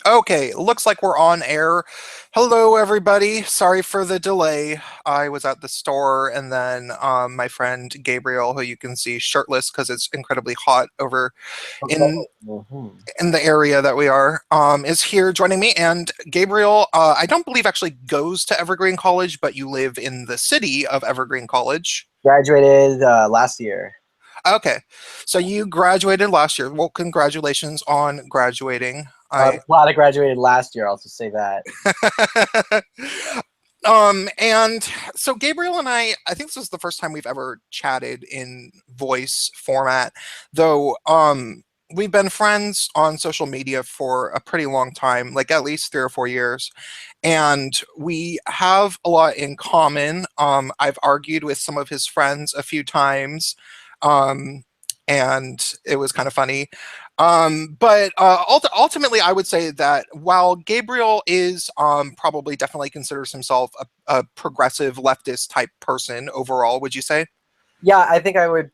Okay, looks like we're on air. Hello, everybody. Sorry for the delay. I was at the store, and then my friend Gabriel, who you can see shirtless because it's incredibly hot over Okay. in Mhm. in the area that we are, is here joining me. And Gabriel, I don't believe actually goes to Evergreen College, but you live in the city of Evergreen College. Graduated last year. Okay, so you graduated last year. Well, congratulations on graduating. I'm glad I graduated last year. I'll just say that. And so Gabriel and I think this is the first time we've ever chatted in voice format, though, we've been friends on social media for a pretty long time, like at least 3 or 4 years, and we have a lot in common. I've argued with some of his friends a few times, um, and it was kind of funny. But ultimately, I would say that while Gabriel is probably definitely considers himself a progressive leftist type person overall, would you say? Yeah, I think I would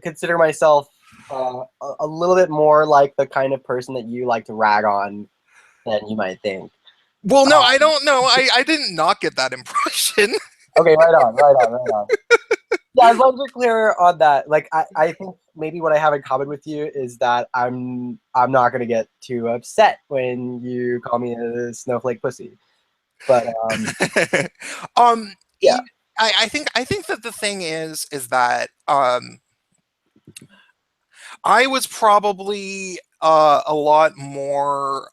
consider myself a little bit more like the kind of person that you like to rag on than you might think. Well, no, I Um, don't know. I did not get that impression. okay, right on, right on, right on. Yeah, as long as we're clear on that, like I think maybe what I have in common with you is that I'm not gonna get too upset when you call me a snowflake pussy. But um, yeah. you, I think that the thing is that I was probably a lot more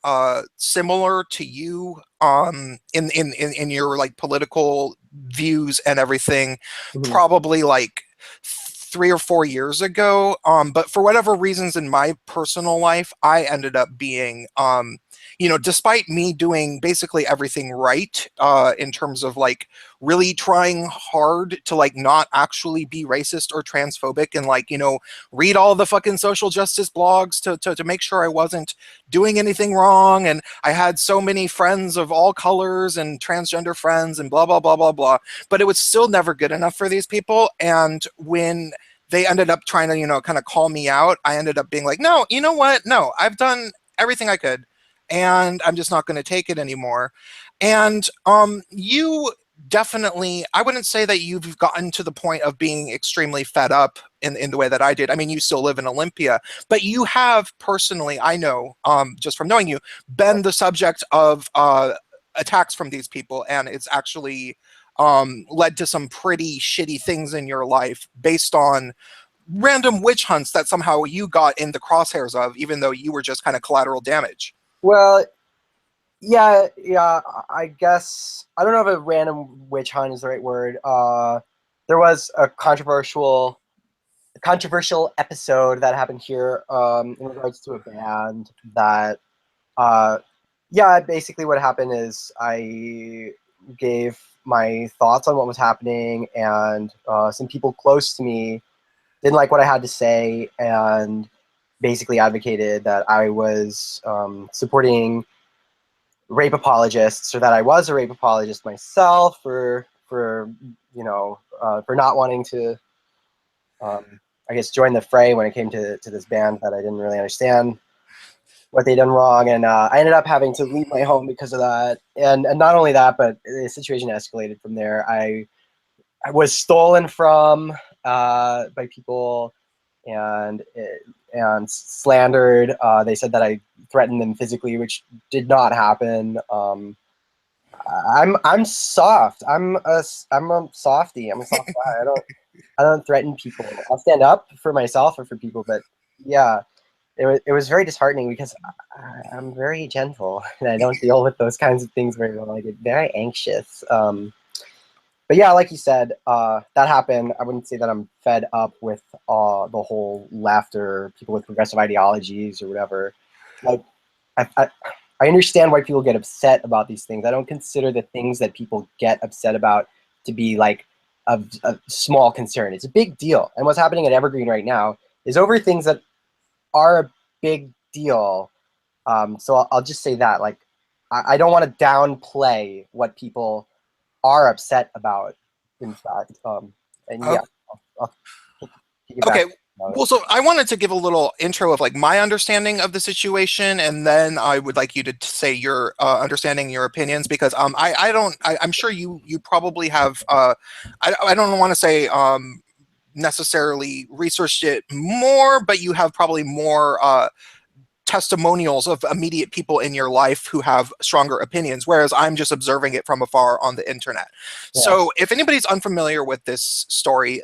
similar to you in your like political views and everything, Mhm. probably like 3 or 4 years ago. But for whatever reasons in my personal life, I ended up being despite me doing basically everything right, in terms of like really trying hard to like not actually be racist or transphobic and like read all the fucking social justice blogs to make sure I wasn't doing anything wrong. And I had so many friends of all colors and transgender friends and blah, blah, blah, blah, blah. But it was still never good enough for these people. And when they ended up trying to, kind of call me out, I ended up being like, no, you know what? No, I've done everything I could. And I'm just not going to take it anymore. And you definitely, I wouldn't say that you've gotten to the point of being extremely fed up in the way that I did. I mean, you still live in Olympia, but you have personally, I know, just from knowing you, been the subject of attacks from these people, and it's actually led to some pretty shitty things in your life based on random witch hunts that somehow you got in the crosshairs of, even though you were just kind of collateral damage. Well, yeah, yeah. I guess I don't know if a random witch hunt is the right word. There was a controversial episode that happened here in regards to a band that yeah, basically what happened is I gave my thoughts on what was happening, and some people close to me didn't like what I had to say, and basically advocated that I was supporting rape apologists, or that I was a rape apologist myself for for not wanting to I guess join the fray when it came to this band that I didn't really understand what they done wrong, and I ended up having to leave my home because of that. And not only that, but the situation escalated from there. I was stolen from by people, and slandered. They said that I threatened them physically, which did not happen. I'm soft. I'm a softie. I'm a soft guy. I don't threaten people. I'll stand up for myself or for people, but yeah, it was very disheartening because I'm very gentle and I don't deal with those kinds of things very well. I get very anxious. But yeah, like you said, that happened. I wouldn't say that I'm fed up with the whole left or people with progressive ideologies or whatever. Like, I, I, I understand why people get upset about these things. I don't consider the things that people get upset about to be like a small concern. It's a big deal. And what's happening at Evergreen right now is over things that are a big deal. So I'll just say that, like, I don't want to downplay what people are upset about, in fact. And Oh, yeah, I'll kick it back. okay. Well, so I wanted to give a little intro of like my understanding of the situation, and then I would like you to say your understanding, your opinions, because I don't I'm sure you probably have I don't want to say necessarily researched it more, but you have probably more testimonials of immediate people in your life who have stronger opinions, whereas I'm just observing it from afar on the internet. Yeah. So if anybody's unfamiliar with this story,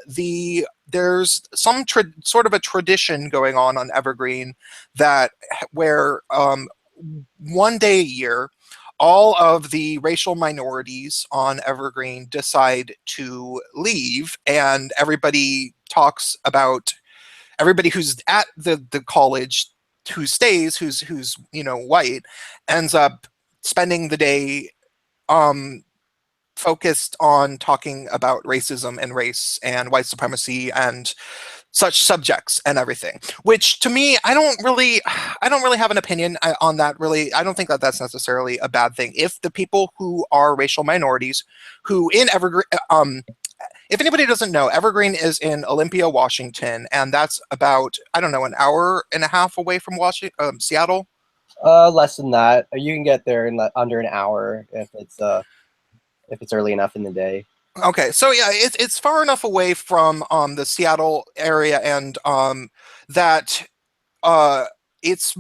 there's some sort of a tradition going on Evergreen that where one day a year all of the racial minorities on Evergreen decide to leave, and everybody talks about everybody who's at the college who stays, who's white, ends up spending the day um focused on talking about racism and race and white supremacy and such subjects and everything, which to me I don't really have an opinion on that. Really, I don't think that that's necessarily a bad thing if the people who are racial minorities who in Evergreen if anybody doesn't know, Evergreen is in Olympia, Washington, and that's about, I don't know, an hour and a half away from Washington, Seattle. Less than that. You can get there in under an hour if it's early enough in the day. Okay, so yeah, it's far enough away from the Seattle area, and that uh, it's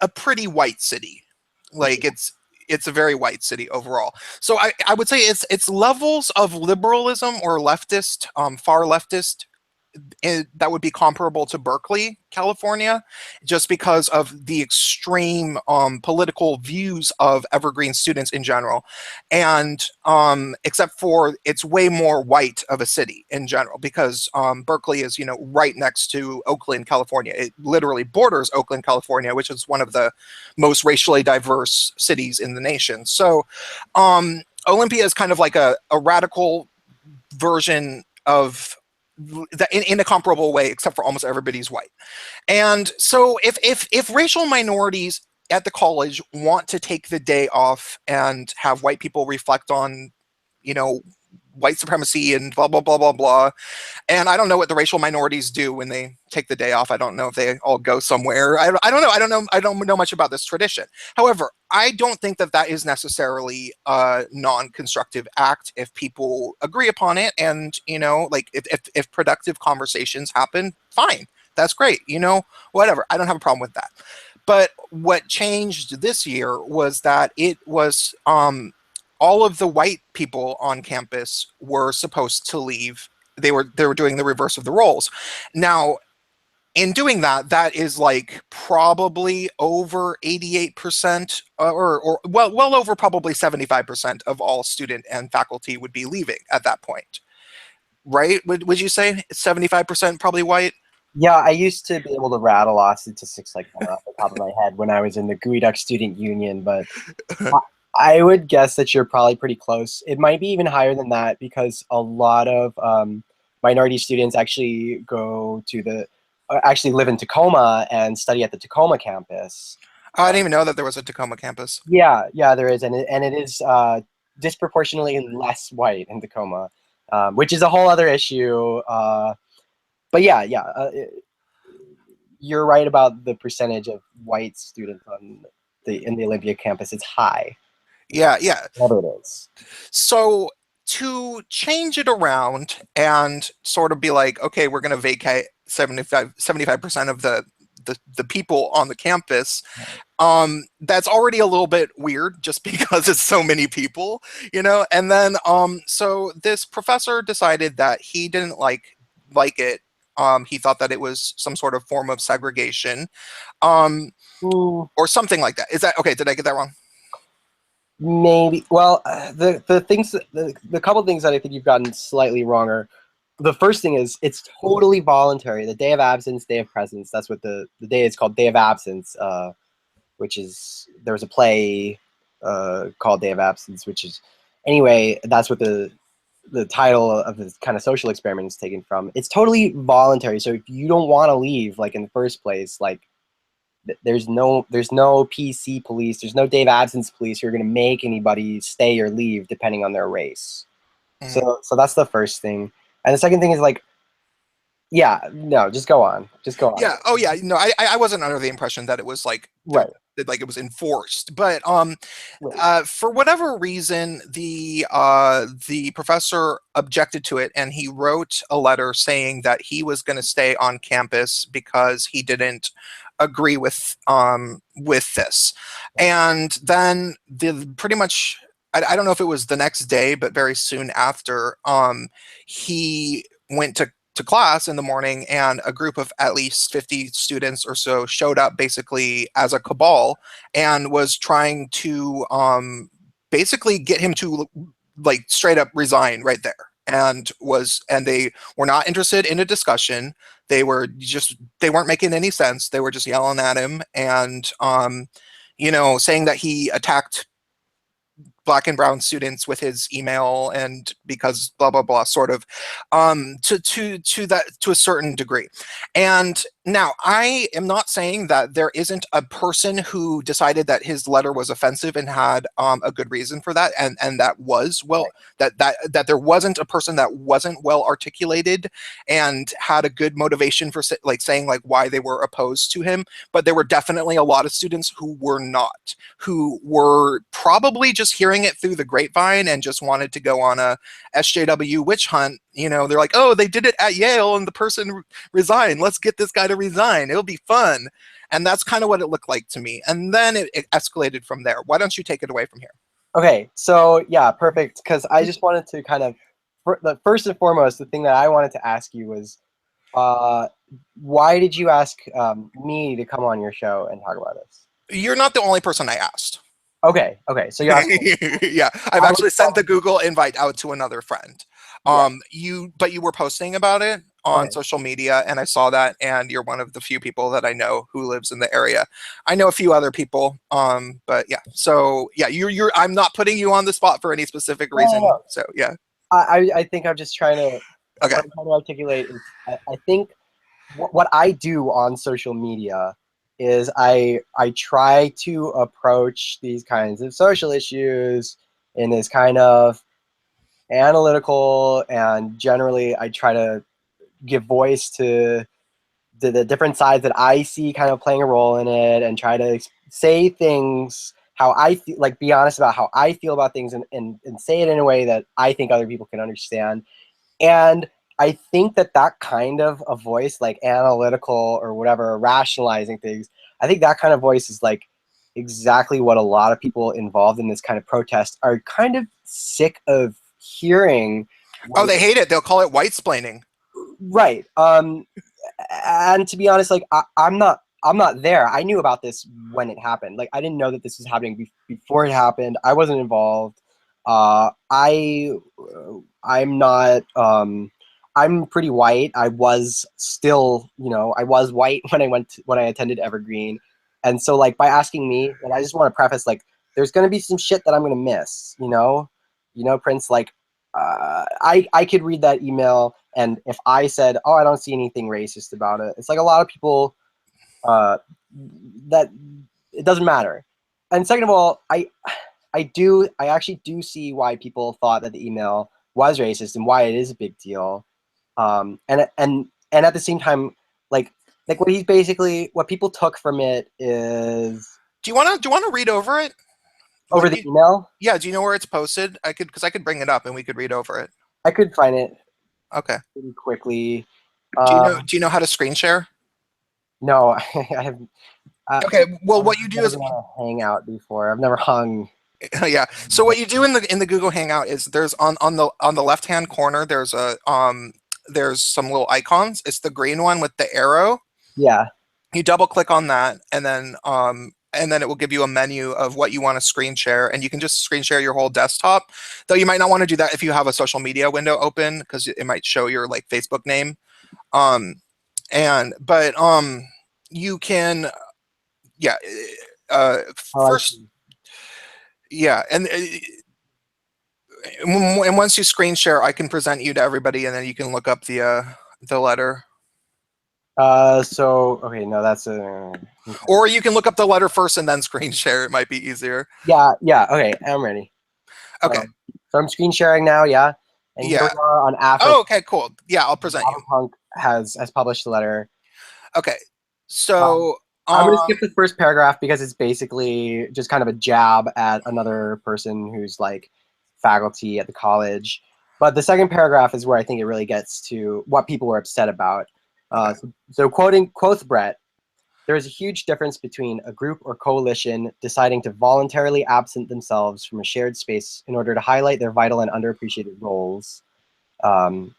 a pretty white city. Like it's a very white city overall. So I would say it's levels of liberalism or leftist, far leftist that would be comparable to Berkeley, California, just because of the extreme political views of Evergreen students in general. And except for it's way more white of a city in general, because Berkeley is, right next to Oakland, California. It literally borders Oakland, California, which is one of the most racially diverse cities in the nation. So Olympia is kind of like a radical version of in a comparable way, except for almost everybody's white. And so if racial minorities at the college want to take the day off and have white people reflect on, you know, white supremacy and blah blah blah blah blah, and I don't know what the racial minorities do when they take the day off. I don't know if they all go somewhere. I don't know. I don't know. I don't know much about this tradition. However, I don't think that that is necessarily a non-constructive act if people agree upon it, and like if productive conversations happen, fine. That's great. Whatever. I don't have a problem with that. But what changed this year was that it was all of the white people on campus were supposed to leave. They were doing the reverse of the roles. Now, in doing that, that is like probably over 88%, or well over probably 75% of all student and faculty would be leaving at that point, right? Would you say 75% probably white? Yeah, I used to be able to rattle off statistics like that off the top of my head when I was in the Geoduck Student Union, but I would guess that you're probably pretty close. It might be even higher than that because a lot of minority students actually actually live in Tacoma and study at the Tacoma campus. I didn't even know that there was a Tacoma campus. Yeah, there is, and it is disproportionately less white in Tacoma, which is a whole other issue. But you're right about the percentage of white students in the Olympia campus. It's high. Yeah, yeah. Whatever it is. So to change it around and sort of be like, okay, we're going to vacate 75% of the people on the campus, that's already a little bit weird just because it's so many people, and then so this professor decided that he didn't like it. He thought that it was some sort of form of segregation, um, Mm, or something like that. Is that okay? Did I get that wrong? maybe. Well, the couple of things that I think you've gotten slightly wrong are the first thing is it's totally voluntary. The day of absence, day of presence. That's what the day is called, day of absence. Which is there was a play called Day of Absence, which is anyway. That's what the title of this kind of social experiment is taken from. It's totally voluntary. So if you don't want to leave, like in the first place, like there's no PC police, there's no day of absence police who are going to make anybody stay or leave depending on their race. Mm. So that's the first thing. And the second thing is like Yeah, no, just go on. Just go on. Yeah. Oh, yeah. No, I wasn't under the impression that it was like Right. like it was enforced, but Right. for whatever reason, the professor objected to it, and he wrote a letter saying that he was going to stay on campus because he didn't agree with this. And then the pretty much I don't know if it was the next day, but very soon after, he went to class in the morning, and a group of at least 50 students or so showed up basically as a cabal and was trying to basically get him to like straight up resign right there. And they were not interested in a discussion. They weren't making any sense. They were just yelling at him and saying that he attacked black and brown students with his email, and because blah blah blah, sort of, to a certain degree. And now I am not saying that there isn't a person who decided that his letter was offensive and had a good reason for that, and that was well, that there wasn't a person that wasn't well articulated and had a good motivation for like saying like why they were opposed to him. But there were definitely a lot of students who were not, who were probably just hearing it through the grapevine and just wanted to go on a SJW witch hunt. They're like, oh, they did it at Yale and the person resigned. Let's get this guy to resign. It'll be fun. And that's kind of what it looked like to me. And then it escalated from there. Why don't you take it away from here? Okay, so yeah, perfect. Because I just wanted to kind of, first and foremost, the thing that I wanted to ask you was, why did you ask me to come on your show and talk about this? You're not the only person I asked. Okay, so you're asking. Yeah, I've actually sent the Google invite out to another friend. But you were posting about it on social media, and I saw that, and you're one of the few people that I know who lives in the area. I know a few other people, but yeah. So yeah, I'm not putting you on the spot for any specific reason. No. So yeah. I think I'm just trying to. Okay. What I'm trying to articulate is I think what I do on social media is I try to approach these kinds of social issues in this kind of analytical, and generally I try to give voice to the different sides that I see kind of playing a role in it, and try to say things how I feel, like be honest about how I feel about things, and say it in a way that I think other people can understand. And I think that kind of a voice, like analytical or whatever, rationalizing things, I think that kind of voice is like exactly what a lot of people involved in this kind of protest are kind of sick of hearing. Oh, they hate it. They'll call it white-splaining. Right. And to be honest, like I'm not there. I knew about this when it happened. Like I didn't know that this was happening before it happened. I wasn't involved. I'm not. I'm pretty white. I was still, I was white when I attended Evergreen, and so like by asking me, and I just want to preface like there's gonna be some shit that I'm gonna miss. Prince. Like I could read that email, and if I said, oh, I don't see anything racist about it, it's like a lot of people that it doesn't matter. And second of all, I actually do see why people thought that the email was racist and why it is a big deal. And at the same time, like what people took from it is. Do you want to read over it? Over the email? Yeah. Do you know where it's posted? Because I could bring it up and we could read over it. I could find it. Okay. Pretty quickly. Do you know how to screen share? No, I have. Okay. Well, what you do is Hangout before. I've never hung. Yeah. So what you do in the Google Hangout is there's on the left hand corner there's some little icons. It's the green one with the arrow. Yeah. You double click on that, and then it will give you a menu of what you want to screen share, and you can just screen share your whole desktop. Though you might not want to do that if you have a social media window open, because it might show your like Facebook name. But you can, yeah. First, yeah, and once you screen share, I can present you to everybody, and then you can look up the letter. So okay, no, that's a. Okay. Or you can look up the letter first and then screen share. It might be easier. Yeah. Okay, I'm ready. Okay. So I'm screen sharing now. Yeah. And yeah. On Afro. Oh, okay, cool. Yeah, I'll present you. Punk has published a letter. Okay, Um, so I'm going to skip um, the first paragraph because it's basically just kind of a jab at another person who's like faculty at the college. But the second paragraph is where I think it really gets to what people were upset about. okay. So quotes Brett, there is a huge difference between a group or coalition deciding to voluntarily absent themselves from a shared space in order to highlight their vital and underappreciated roles. Um,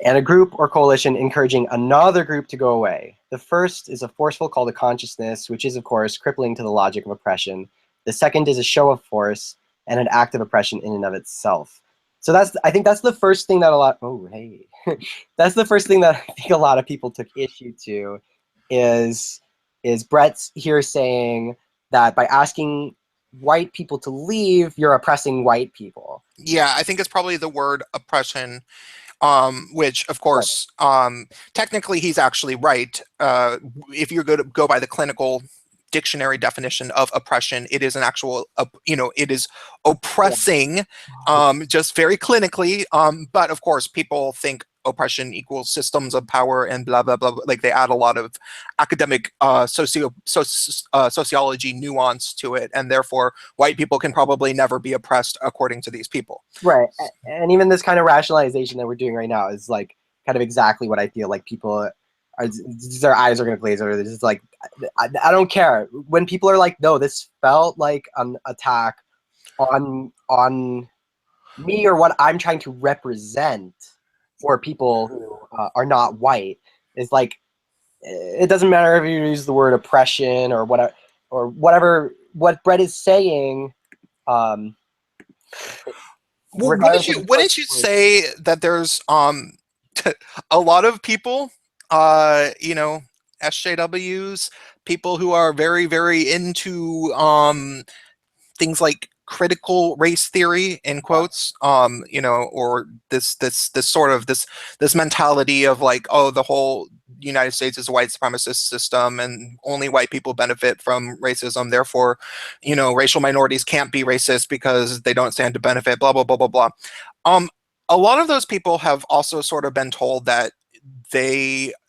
and a group or coalition encouraging another group to go away. The first is a forceful call to consciousness, which is, of course, crippling to the logic of oppression. The second is a show of force and an act of oppression in and of itself. So I think that's the first thing that a lot, oh, hey. That's the first thing that I think a lot of people took issue to is, is Brett's here saying that by asking white people to leave, you're oppressing white people. Yeah, I think it's probably the word oppression, which of Right. course, technically he's actually right. If you're going to go by the clinical dictionary definition of oppression, it is an actual, it is Yeah. oppressing, just very clinically. But of course, people think oppression equals systems of power and blah blah blah. Like they add a lot of academic sociology nuance to it, and therefore white people can probably never be oppressed according to these people. Right. And even this kind of rationalization that we're doing right now is like kind of exactly what I feel like people are, their eyes are going to glaze over. This is like, I don't care. When people are like, no, this felt like an attack on me or what I'm trying to represent for people who are not white, is like, it doesn't matter if you use the word oppression or whatever, what Brett is saying, um, Well, regardless of the choice wouldn't you of words. say that there's a lot of people, SJWs, people who are very very into things like critical race theory in quotes, or this sort of this mentality of like, oh, the whole United States is a white supremacist system and only white people benefit from racism, therefore racial minorities can't be racist because they don't stand to benefit, blah blah blah blah blah. um a lot of those people have also sort of been told that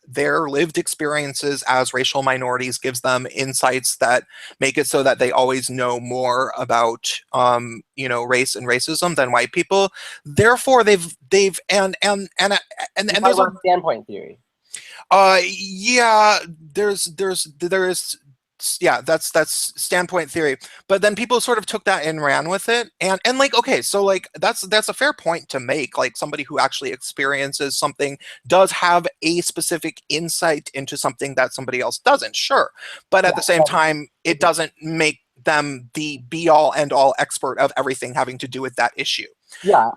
their lived experiences as racial minorities gives them insights that make it so that they always know more about race and racism than white people. Therefore, they've You and talk there's a about standpoint theory. yeah, there is, yeah, that's standpoint theory. But then people sort of took that and ran with it, and like, okay, so like that's a fair point to make. Like somebody who actually experiences something does have a specific insight into something that somebody else doesn't, sure. But at Yeah, the same time, it doesn't make them the be all end all expert of everything having to do with that issue. yeah.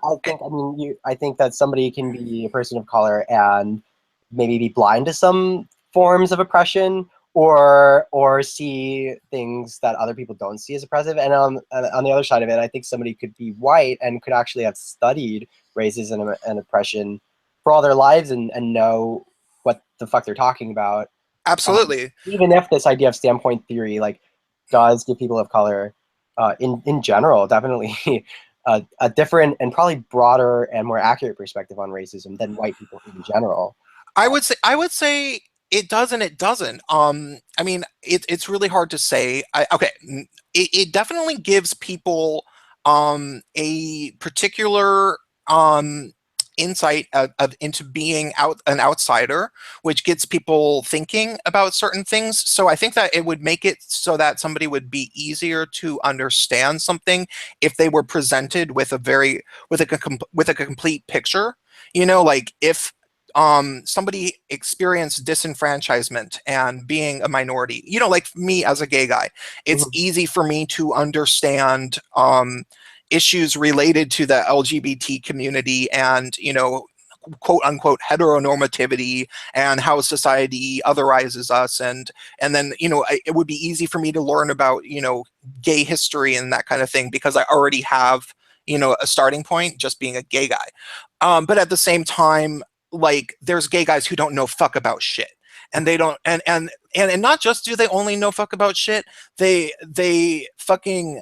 I think that somebody can be a person of color and maybe be blind to some forms of oppression, or see things that other people don't see as oppressive. And on the other side of it, I think somebody could be white and could actually have studied racism and oppression for all their lives and know what the fuck they're talking about. Absolutely. Even if this idea of standpoint theory like does give people of color, in general, definitely a different and probably broader and more accurate perspective on racism than white people in general. I would say it does and it doesn't. I mean, it's really hard to say. Okay, it definitely gives people a particular insight into being an outsider, which gets people thinking about certain things. So I think that it would make it so that somebody would be easier to understand something if they were presented with with a complete picture. Like if somebody experienced disenfranchisement and being a minority, like me as a gay guy, it's Mhm. easy for me to understand issues related to the LGBT community and, quote unquote heteronormativity and how society otherizes us, and then it would be easy for me to learn about gay history and that kind of thing because I already have a starting point just being a gay guy. But at the same time, like there's gay guys who don't know fuck about shit, and they don't, and not just do they only know fuck about shit, they fucking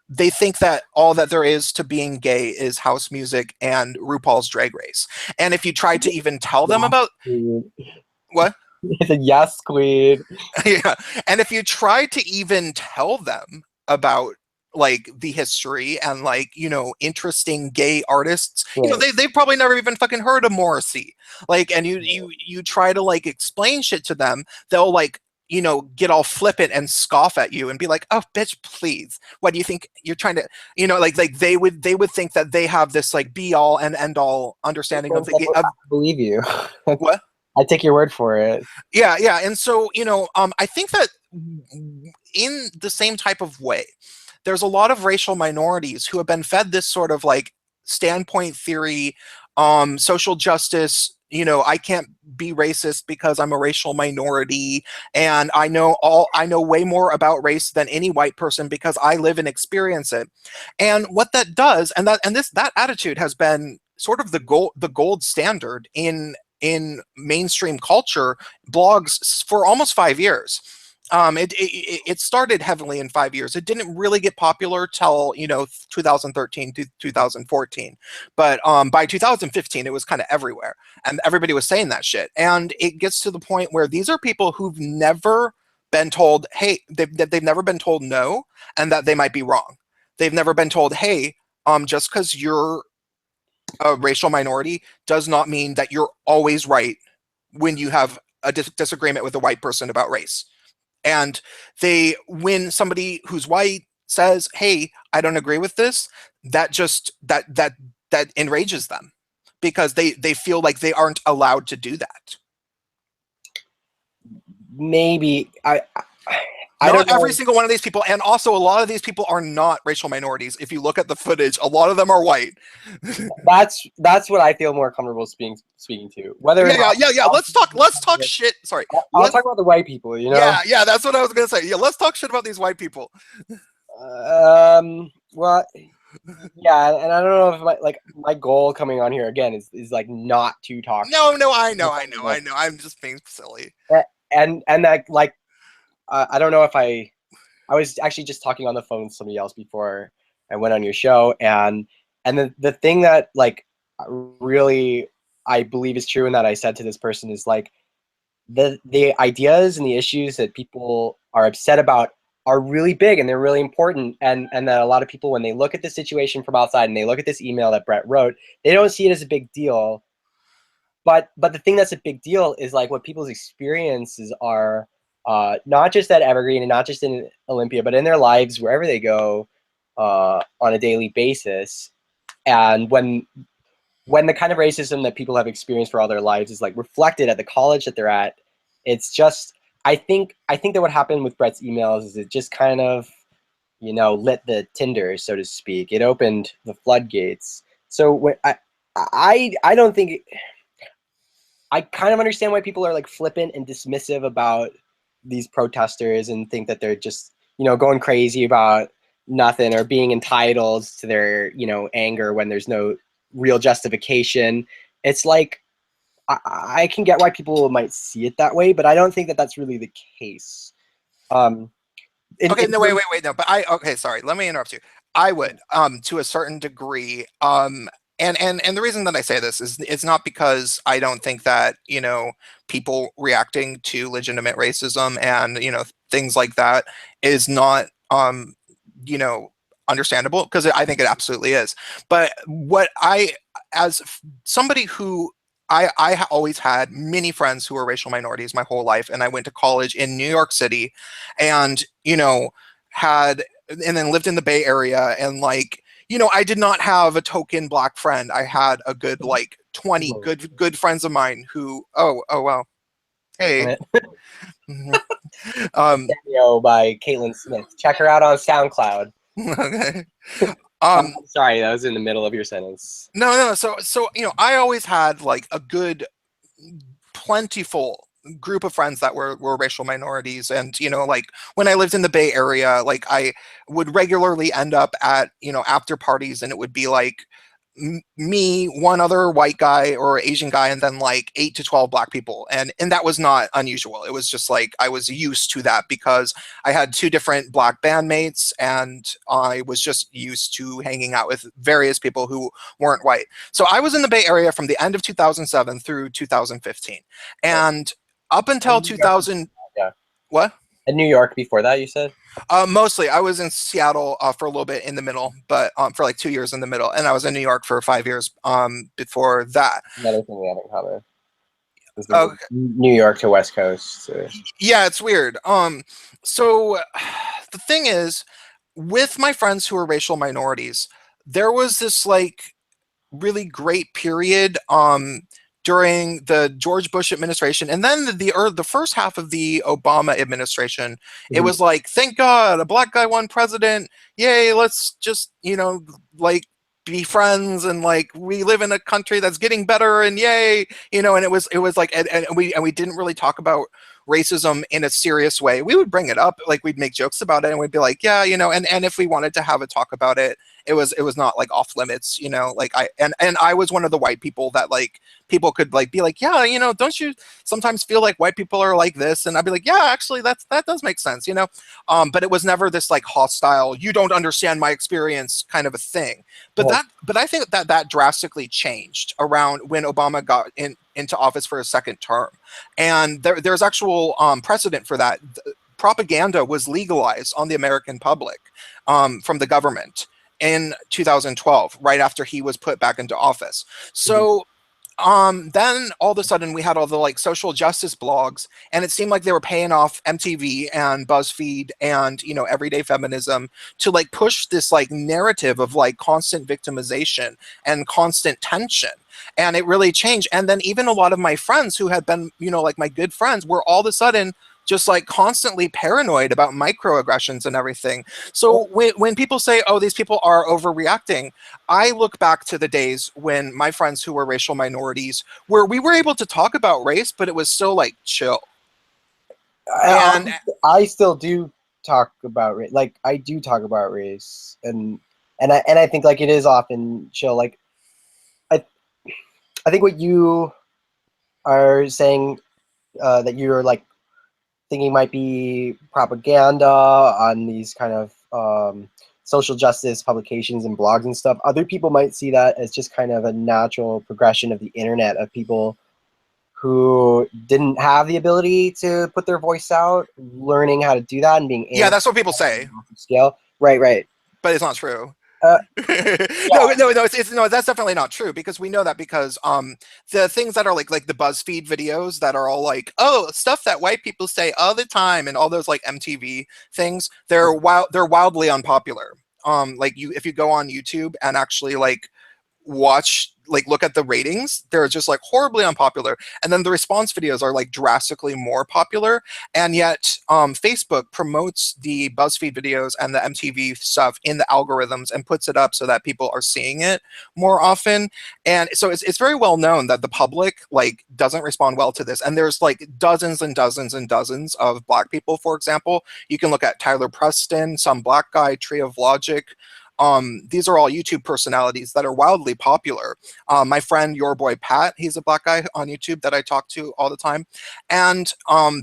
they think that all that there is to being gay is house music and RuPaul's Drag Race. And if you try to even tell them Yeah, about queen. what, It's a yes, queen. yeah, and if you try to even tell them about like the history and like interesting gay artists, Right. they've probably never even fucking heard of Morrissey. Like, and you try to like explain shit to them, they'll like get all flippant and scoff at you and be like, oh bitch, please, what do you think you're trying to, like they would think that they have this like be all and end all understanding of the I believe you. what. I take your word for it. Yeah, yeah. And so, I think that in the same type of way, there's a lot of racial minorities who have been fed this sort of like standpoint theory, social justice. I can't be racist because I'm a racial minority, and I know way more about race than any white person because I live and experience it. And what that does, that attitude has been sort of the gold standard in mainstream culture blogs for almost 5 years. It started heavily in 5 years. It didn't really get popular till 2013 to 2014, but by 2015 it was kind of everywhere, and everybody was saying that shit. And it gets to the point where these are people who've never been told, hey, they've never been told no, and that they might be wrong. They've never been told, hey, just because you're a racial minority does not mean that you're always right when you have a disagreement with a white person about race. And when somebody who's white says, hey, I don't agree with this, that just that enrages them because they feel like they aren't allowed to do that. Maybe I don't Not every know. single one of these people, and also a lot of these people are not racial minorities. If you look at the footage, a lot of them are white. That's what I feel more comfortable speaking to. Whether or Yeah, yeah, not yeah, yeah. Let's talk shit. Sorry. I'll talk about the white people. Yeah, yeah, that's what I was gonna say. Yeah, let's talk shit about these white people. Well, yeah, and I don't know if my goal coming on here again is like not to talk. No, no, I know. I'm just being silly. And that like I don't know if I was actually just talking on the phone with somebody else before I went on your show, and the thing that like really I believe is true and that I said to this person is like the ideas and the issues that people are upset about are really big and they're really important, and that a lot of people, when they look at the situation from outside and they look at this email that Brett wrote, they don't see it as a big deal. But the thing that's a big deal is like what people's experiences are, not just at Evergreen and not just in Olympia, but in their lives wherever they go on a daily basis. And when the kind of racism that people have experienced for all their lives is like reflected at the college that they're at, it's just I think that what happened with Brett's emails is it just kind of lit the tinder, so to speak. It opened the floodgates. So when I don't think I kind of understand why people are like flippant and dismissive about these protesters and think that they're just, going crazy about nothing or being entitled to their, anger when there's no real justification. It's like, I can get why people might see it that way, but I don't think that that's really the case. Um, Okay, no, wait, no, but okay, sorry, let me interrupt you. I would, to a certain degree, and the reason that I say this is it's not because I don't think that people reacting to legitimate racism and things like that is not you know understandable, because I think it absolutely is. But as somebody who I always had many friends who were racial minorities my whole life, and I went to college in New York City, and had and then lived in the Bay Area, and like I did not have a token black friend. I had a good like 20 good friends of mine who oh well, hey. Mhm. um by Caitlin Smith. Check her out on SoundCloud. okay. I'm sorry, that was in the middle of your sentence. No, so I always had like a good plentiful group of friends that were racial minorities. And like when I lived in the Bay Area, like I would regularly end up at after parties, and it would be like me, one other white guy or Asian guy, and then like 8 to 12 black people. And that was not unusual. It was just like I was used to that because I had two different black bandmates, and I was just used to hanging out with various people who weren't white. So I was in the Bay Area from the end of 2007 through 2015. And up until In New York, 2000, yeah. what? In New York before that, you said? Mostly, I was in Seattle for a little bit in the middle, but for like 2 years in the middle, and I was in New York for 5 years before that. Another thing we have in common is the Uh, New York to West Coast. yeah, it's weird. So the thing is, with my friends who are racial minorities, there was this like really great period during the George Bush administration, and then the first half of the Obama administration. It Mhm. was like, thank God, a black guy won president. Yay, let's just, like be friends, and like we live in a country that's getting better, and yay, and it was like, and we didn't really talk about racism in a serious way. We would bring it up, like we'd make jokes about it, and we'd be like, yeah, and if we wanted to have a talk about it, it was not like off limits, like and I was one of the white people that like people could like be like, yeah, don't you sometimes feel like white people are like this? And I'd be like, yeah, actually that does make sense, but it was never this like hostile, you don't understand my experience kind of a thing. But I think that drastically changed around when Obama got into office for a second term, and there's actual precedent for that. Propaganda was legalized on the American public from the government in 2012, right after he was put back into office. Mhm. So then all of a sudden we had all the like social justice blogs, and it seemed like they were paying off MTV and BuzzFeed and Everyday Feminism to like push this like narrative of like constant victimization and constant tension. And it really changed. And then even a lot of my friends who had been, like my good friends, were all of a sudden just like constantly paranoid about microaggressions and everything. So when people say, oh, these people are overreacting, I look back to the days when my friends who were racial minorities, where we were able to talk about race, but it was still like chill. I, And I still do talk about race. Like I do talk about race, and I think like it is often chill. Like I I think what you are saying, that you're like thinking might be propaganda on these kind of social justice publications and blogs and stuff. Other people might see that as just kind of a natural progression of the internet, of people who didn't have the ability to put their voice out, learning how to do that and being yeah, able that's what people to on say, a massive scale. Right, right. but it's not true. Uh, No, yeah, no, it's no, that's definitely not true, because we know that, because the things that are like the BuzzFeed videos that are all like, oh, stuff that white people say all the time, and all those like MTV things, they're wildly unpopular. Like, if you go on YouTube and actually like look at the ratings, they're just like horribly unpopular, and then the response videos are like drastically more popular. And yet Facebook promotes the BuzzFeed videos and the MTV stuff in the algorithms and puts it up so that people are seeing it more often. And so it's very well known that the public like doesn't respond well to this. And there's like dozens and dozens and dozens of black people, for example. You can look at Tyler Preston, some black guy, Tree of Logic. These are all YouTube personalities that are wildly popular. My friend, your boy Pat, he's a black guy on YouTube that I talk to all the time, and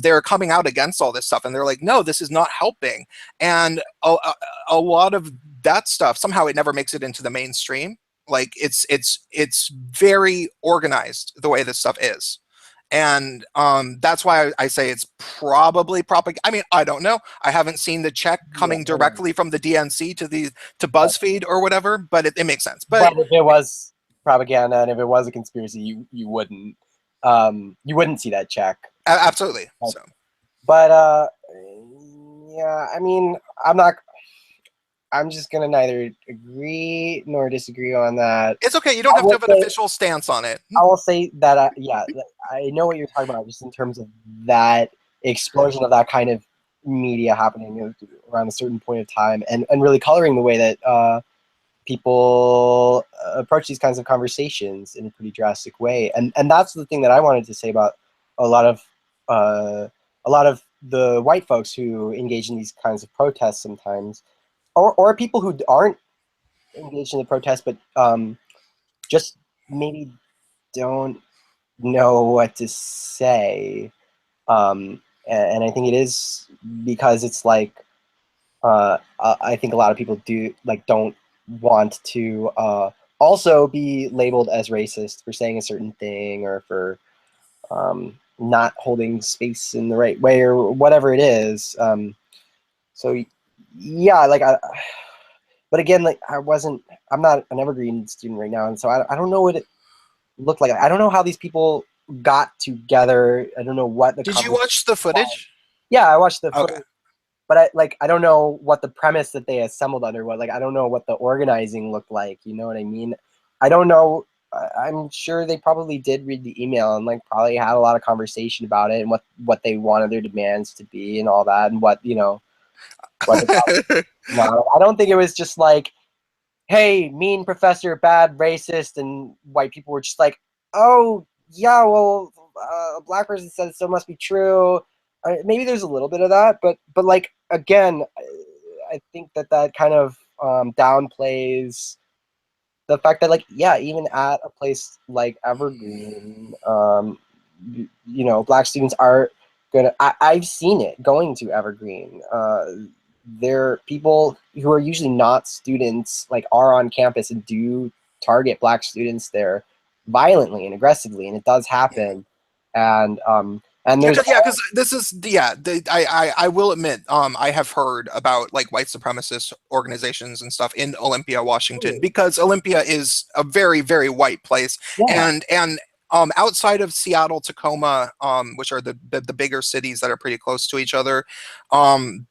they're coming out against all this stuff, and they're like, no, this is not helping. And a lot of that stuff, somehow it never makes it into the mainstream. Like, it's very organized the way this stuff is. And that's why I say it's probably propaganda. I mean, I don't know. I haven't seen the check yeah, coming directly from the DNC to BuzzFeed or whatever, but it makes sense. But but if it was propaganda and if it was a conspiracy, you wouldn't see that check. absolutely. But, So but yeah, I mean, I'm just gonna neither agree nor disagree on that. it's okay. You don't I have to will have an say official stance on it. I will say that yeah, I know what you're talking about, just in terms of that explosion of that kind of media happening around a certain point of time, and really coloring the way that people approach these kinds of conversations in a pretty drastic way. And that's the thing that I wanted to say about a lot of uh, a lot of the white folks who engage in these kinds of protests sometimes, or people who aren't engaged in the protest, but just maybe don't know what to say. And I think it is because it's like I think a lot of people do like don't want to also be labeled as racist for saying a certain thing or for not holding space in the right way or whatever it is. So yeah, like but again, like I'm not an Evergreen student right now, and so I don't know what it looked like. I don't know how these people got together. I don't know what the Did you conversation watch the was. footage? Yeah, I watched the Okay. footage, but I don't know what the premise that they assembled under was. Like I don't know what the organizing looked like. You know what I mean? I don't know. I'm sure they probably did read the email and like probably had a lot of conversation about it and what they wanted their demands to be and all that and what what the no, I don't think it was just like, hey, mean professor, bad racist, and white people were just like, oh yeah, well, a black person said it, so it must be true. Maybe there's a little bit of that, but like again, I think that kind of downplays the fact that like yeah, even at a place like Evergreen, black students are gonna. I've seen it going to Evergreen. There people who are usually not students like are on campus and do target black students there violently and aggressively, and it does happen. And there's Yeah, because this is I will admit I have heard about like white supremacist organizations and stuff in Olympia, Washington, because Olympia is a very white place, yeah. and outside of Seattle, Tacoma, which are the bigger cities that are pretty close to each other, um,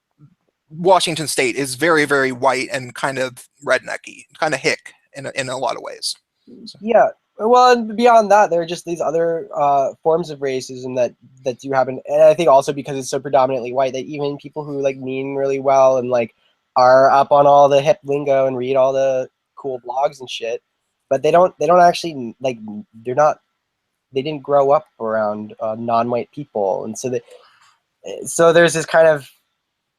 Washington State is very white and kind of rednecky, kind of hick in a lot of ways. So. Yeah. Well, and beyond that, there are just these other forms of racism that do happen, and I think also because it's so predominantly white that even people who like mean really well and like are up on all the hip lingo and read all the cool blogs and shit, but they don't actually like they didn't grow up around non-white people, and so there's this kind of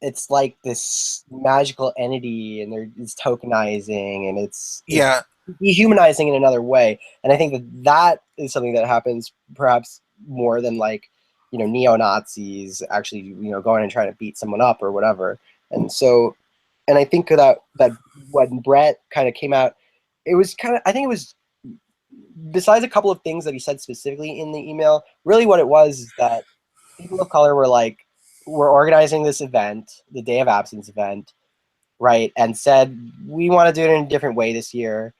it's like this magical entity and it's tokenizing and it's Yeah, dehumanizing in another way. And I think that is something that happens perhaps more than like neo-Nazis actually going and trying to beat someone up or whatever. And I think that when Brett kind of came out, it was kind of, I think it was, besides a couple of things that he said specifically in the email, really what it was is that people of color were like, we're organizing this event, the Day of Absence event, right? And said, we want to do it in a different way this year.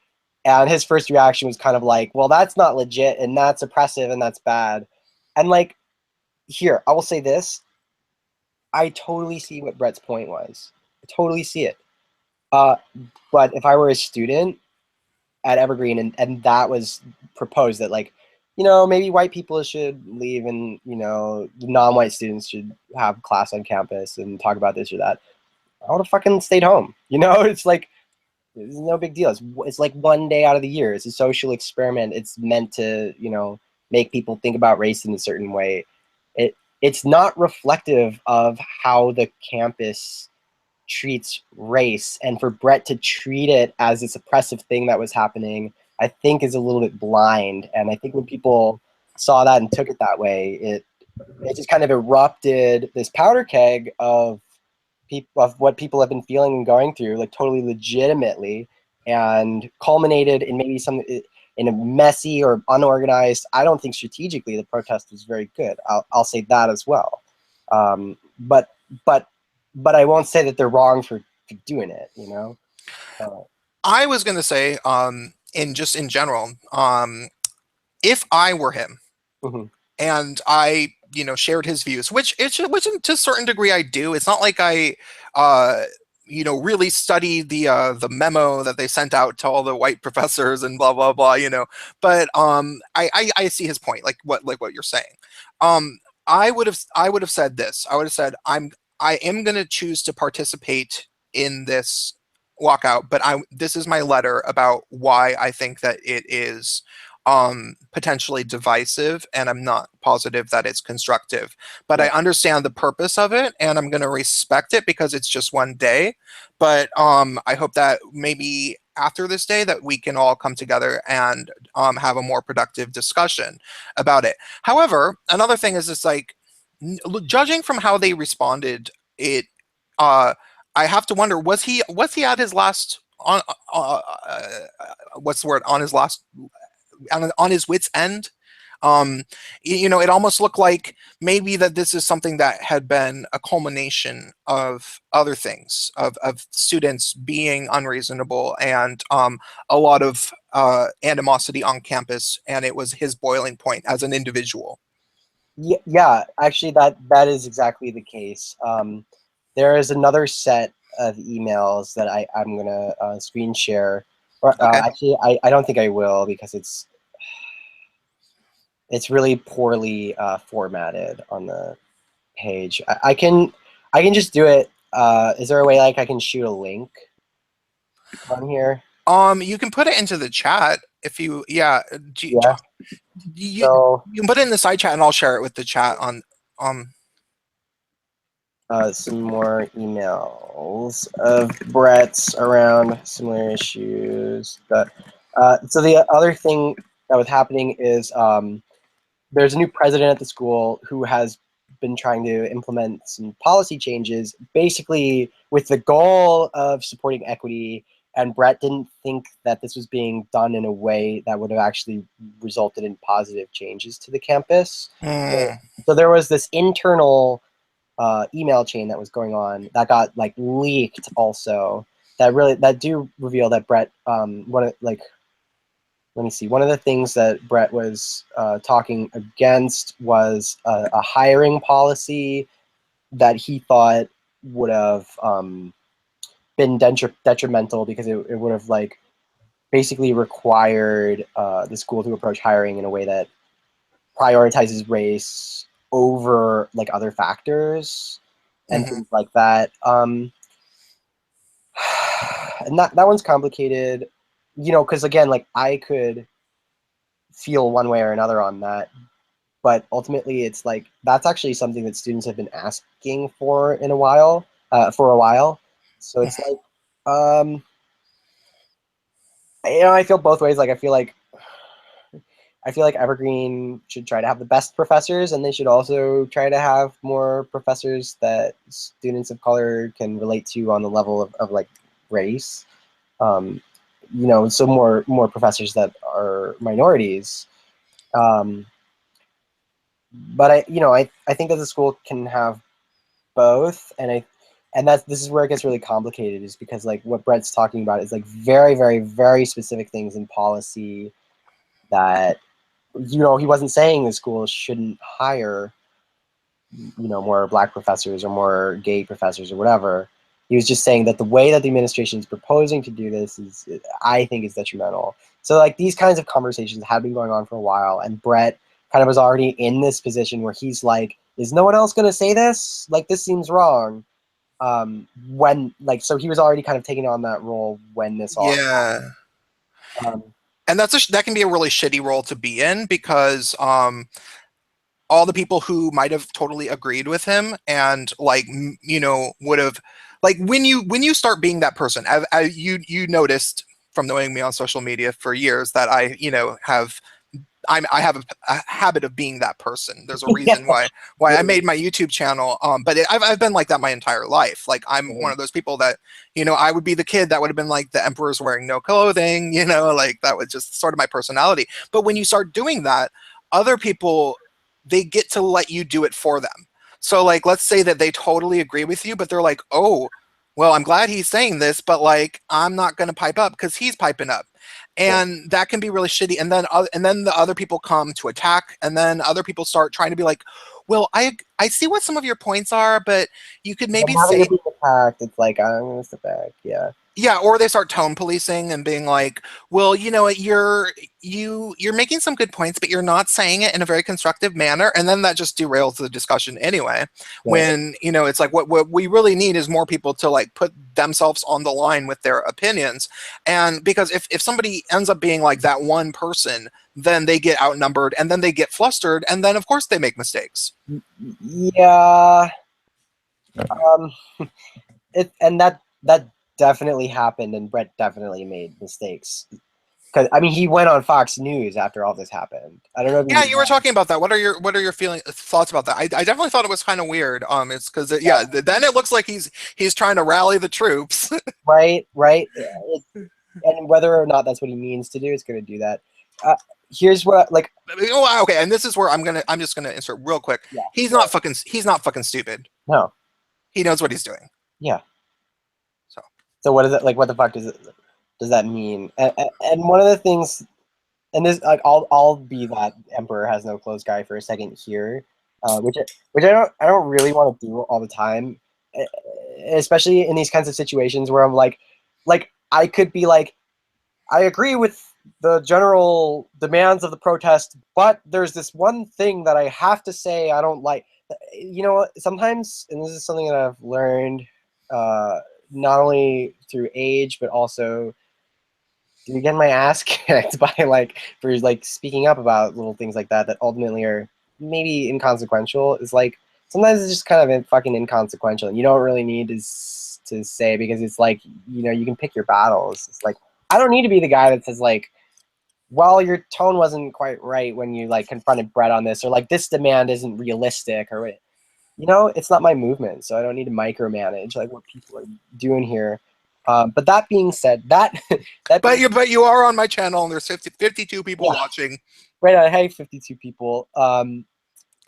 And his first reaction was kind of like, well, that's not legit and that's oppressive and that's bad. And like, here, I will say this. I totally see what Brett's point was. I totally see it. Uh, but if I were a student at Evergreen and that was proposed that like, maybe white people should leave and, non-white students should have class on campus and talk about this or that, I would have fucking stayed home. It's like, it's no big deal. It's like one day out of the year. It's a social experiment. It's meant to, make people think about race in a certain way. It's not reflective of how the campus treats race, and for Brett to treat it as this oppressive thing that was happening, I think is a little bit blind. And I think when people saw that and took it that way, it just kind of erupted this powder keg of what people have been feeling and going through, like totally legitimately, and culminated in maybe some in a messy or unorganized. I don't think strategically the protest was very good. I'll say that as well. But but I won't say that they're wrong for doing it. I was going to say, in general, if I were him Mhm. and I, shared his views, which to a certain degree I do. It's not like I, really study the memo that they sent out to all the white professors and blah blah blah. But I see his point, like what you're saying. I would have said this. I would have said I am going to choose to participate in this walkout, but this is my letter about why I think that it is potentially divisive, and I'm not positive that it's constructive. But I Yeah. understand the purpose of it, and I'm going to respect it because it's just one day. But I hope that maybe after this day that we can all come together and have a more productive discussion about it. However, another thing is it's like, judging from how they responded, it uh, I have to wonder, was he at his last what's the word, on his last, on his wits end? It almost looked like maybe that this is something that had been a culmination of other things, of students being unreasonable and a lot of animosity on campus, and it was his boiling point as an individual. Yeah, actually, that is exactly the case. There is another set of emails that I'm gonna screen share. Or Okay. actually, I don't think I will because it's really poorly formatted on the page. I can just do it. Is there a way like I can shoot a link on here? You can put it into the chat if you, yeah. Yeah. You, So you can put it in the side chat, and I'll share it with the chat on. Um, some more emails of Brett's around similar issues. But so the other thing that was happening is there's a new president at the school who has been trying to implement some policy changes, basically with the goal of supporting equity. And Brett didn't think that this was being done in a way that would have actually resulted in positive changes to the campus. mm, So there was this internal email chain that was going on that got like leaked also that do reveal that Brett let me see. One of the things that Brett was talking against was a hiring policy that he thought would have been detrimental because it would have like basically required the school to approach hiring in a way that prioritizes race over like other factors and mhm. things like that. And that one's complicated, because again, like I could feel one way or another on that, but ultimately it's like that's actually something that students have been asking for a while. So it's like, um, I feel both ways. Like I feel like Evergreen should try to have the best professors, and they should also try to have more professors that students of color can relate to on the level of like race. Um, so more professors that are minorities. Um, but I think that the school can have both, and this is where it gets really complicated, is because like what Brett's talking about is like very, very, very specific things in policy that he wasn't saying the school shouldn't hire more black professors or more gay professors or whatever. He was just saying that the way that the administration is proposing to do this I think, is detrimental. So like these kinds of conversations have been going on for a while, and Brett kind of was already in this position where he's like, is no one else going to say this? Like, this seems wrong. When like, so he was already kind of taking on that role when this all Yeah. um, And that can be a really shitty role to be in, because all the people who might have totally agreed with him and like would have, like, when you start being that person, you noticed from knowing me on social media for years that I have a habit of being that person. There's a yeah, reason why I made my YouTube channel. But I've been like that my entire life. Like, I'm one of those people that, I would be the kid that would have been like, the emperor's wearing no clothing, like that was just sort of my personality. But when you start doing that, other people, they get to let you do it for them. So like, let's say that they totally agree with you, but they're like, oh, well, I'm glad he's saying this, but like, I'm not going to pipe up because he's piping up, and that can be really shitty. And then the other people come to attack, and then other people start trying to be like, well, I see what some of your points are, but you could maybe now that you're say, being attacked, it's like I'm gonna step back. Yeah. yeah. Or they start tone policing and being like, well, you know what, you're making some good points, but you're not saying it in a very constructive manner, and then that just derails the discussion anyway. Right. When it's like, what we really need is more people to like put themselves on the line with their opinions. And because if somebody ends up being like that one person, then they get outnumbered, and then they get flustered, and then of course they make mistakes. Yeah. Um, and that definitely happened, and Brett definitely made mistakes. Because I mean, he went on Fox News after all this happened. I don't know if Yeah, you. you were talking about that. What are your feeling thoughts about that? I definitely thought it was kind of weird. It's because yeah, then it looks like he's trying to rally the troops. Right, right. And whether or not that's what he means to do, it's going to do that. Uh, here's what, like, Oh, okay, and this is where I'm just gonna insert real quick. yeah, He's not fucking stupid. no, He knows what he's doing. yeah. So So what is it like? What the fuck does that mean? And one of the things, and this, like, I'll be that Emperor has no clothes guy for a second here, which I don't really want to do all the time, e- especially in these kinds of situations where I'm like I could be like, I agree with the general demands of the protest, but there's this one thing that I have to say I don't like. You know, sometimes, and this is something that I've learned, uh, not only through age but also through getting my ass kicked by for speaking up about little things like that that ultimately are maybe inconsequential. Is like sometimes it's just kind of fucking inconsequential, and you don't really need to say, because it's like, you can pick your battles. It's like, I don't need to be the guy that says like, well, your tone wasn't quite right when you like confronted Brett on this, or like this demand isn't realistic, or it's not my movement, so I don't need to micromanage like what people are doing here. But that being said, that But being, you are on my channel, and there's 52 people yeah, watching. right on. Hey, 52 people.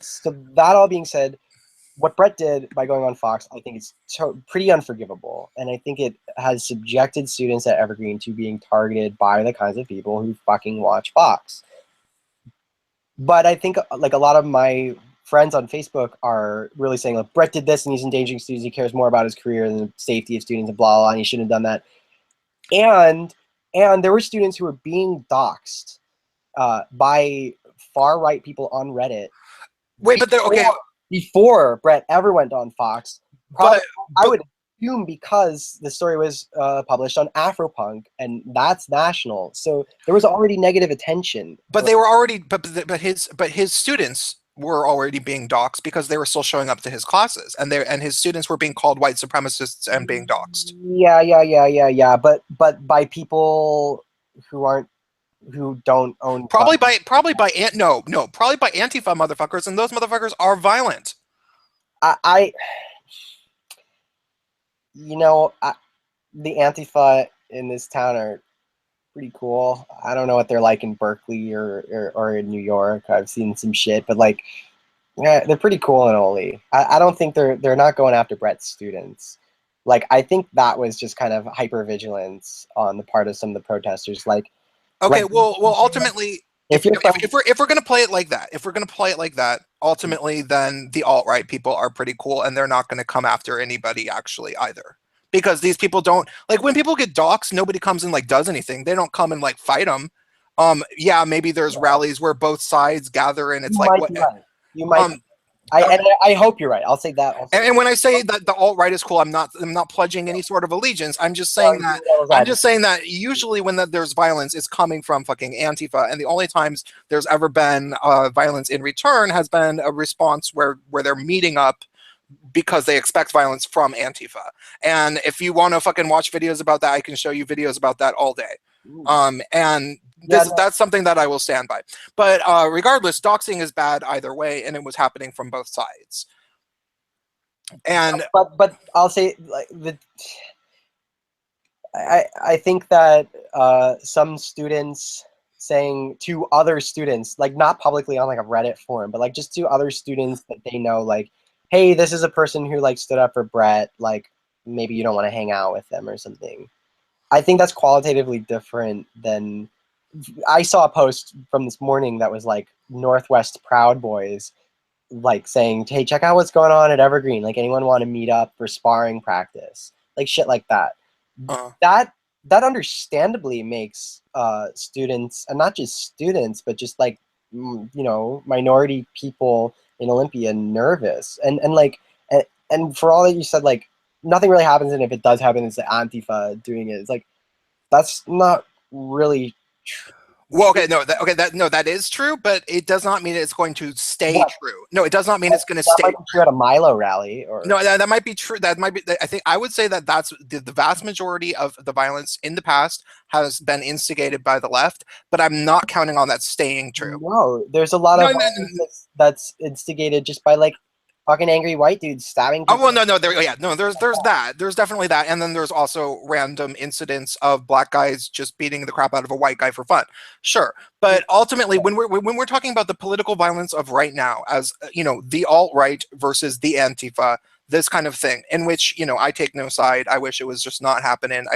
So that all being said, what Brett did by going on Fox, I think it's pretty unforgivable, and I think it has subjected students at Evergreen to being targeted by the kinds of people who fucking watch Fox. But I think like a lot of my friends on Facebook are really saying like, Brett did this and he's endangering students. He cares more about his career than the safety of students and blah blah, and he shouldn't have done that. And there were students who were being doxxed by far right people on Reddit Wait, but okay, before Brett ever went on Fox. Probably, but I but would assume, because the story was published on Afropunk, and that's national. So there was already negative attention. but they were already but his students were already being doxxed because they were still showing up to his classes, and his students were being called white supremacists and being doxxed. Yeah, yeah, yeah, yeah, yeah. But by people who don't own Probably by Antifa motherfuckers, and those motherfuckers are violent. I you know, the Antifa in this town are pretty cool. I don't know what they're like in Berkeley or in New York. I've seen some shit, but like, yeah, they're pretty cool in Oli. I don't think they're not going after Brett's students. Like, I think that was just kind of hypervigilance on the part of some of the protesters. Like, Okay, Brett, well, ultimately, if you're from, if we're gonna play it like that, ultimately, then the alt right people are pretty cool, and they're not gonna come after anybody actually either, because these people don't like when people get doxxed. Nobody comes and like does anything. They don't come and like fight them. Yeah, maybe there's rallies where both sides gather, and it's you like might what. be right. You might. Um, I hope you're right. I'll say that also. and when I say that the alt right is cool, I'm not pledging any sort of allegiance. I'm just No, saying you're that devil's I'm just advocate. saying that usually when there's violence, it's coming from fucking Antifa, and the only times there's ever been violence in return has been a response where they're meeting up because they expect violence from Antifa. And if you want to fucking watch videos about that, I can show you videos about that all day. And Yeah, that's something that I will stand by. But regardless, doxing is bad either way, and it was happening from both sides. And but I'll say like I think that some students saying to other students, like not publicly on like a Reddit forum, but like just to other students that they know, like, hey, this is a person who like stood up for Brett, like maybe you don't want to hang out with them or something. I think that's qualitatively different than, I saw a post from this morning that was like Northwest Proud Boys like saying, hey, check out what's going on at Evergreen. Like, anyone want to meet up for sparring practice? Like shit like that. uh, That that understandably makes students, and not just students, but just like minority people in Olympia nervous. And for all that you said, like nothing really happens, and if it does happen, it's the Antifa doing it. It's like that's not really true. Well, okay, no, that is true, but it does not mean it's going to stay What? true. No, it does not mean it's going to That stay might be true true. at a Milo rally, or No, that might be true. That might be. I think I would say that that's the vast majority of the violence in the past has been instigated by the left, but I'm not counting on that staying true. no. There's a lot No, of no, violence that's instigated just by like fucking angry white dudes stabbing oh well, people. no, there, yeah, no, there's that, there's definitely that, and then there's also random incidents of black guys just beating the crap out of a white guy for fun, sure, but ultimately, when we're talking about the political violence of right now, as the alt right versus the Antifa, this kind of thing, in which I take no side. I wish it was just not happening.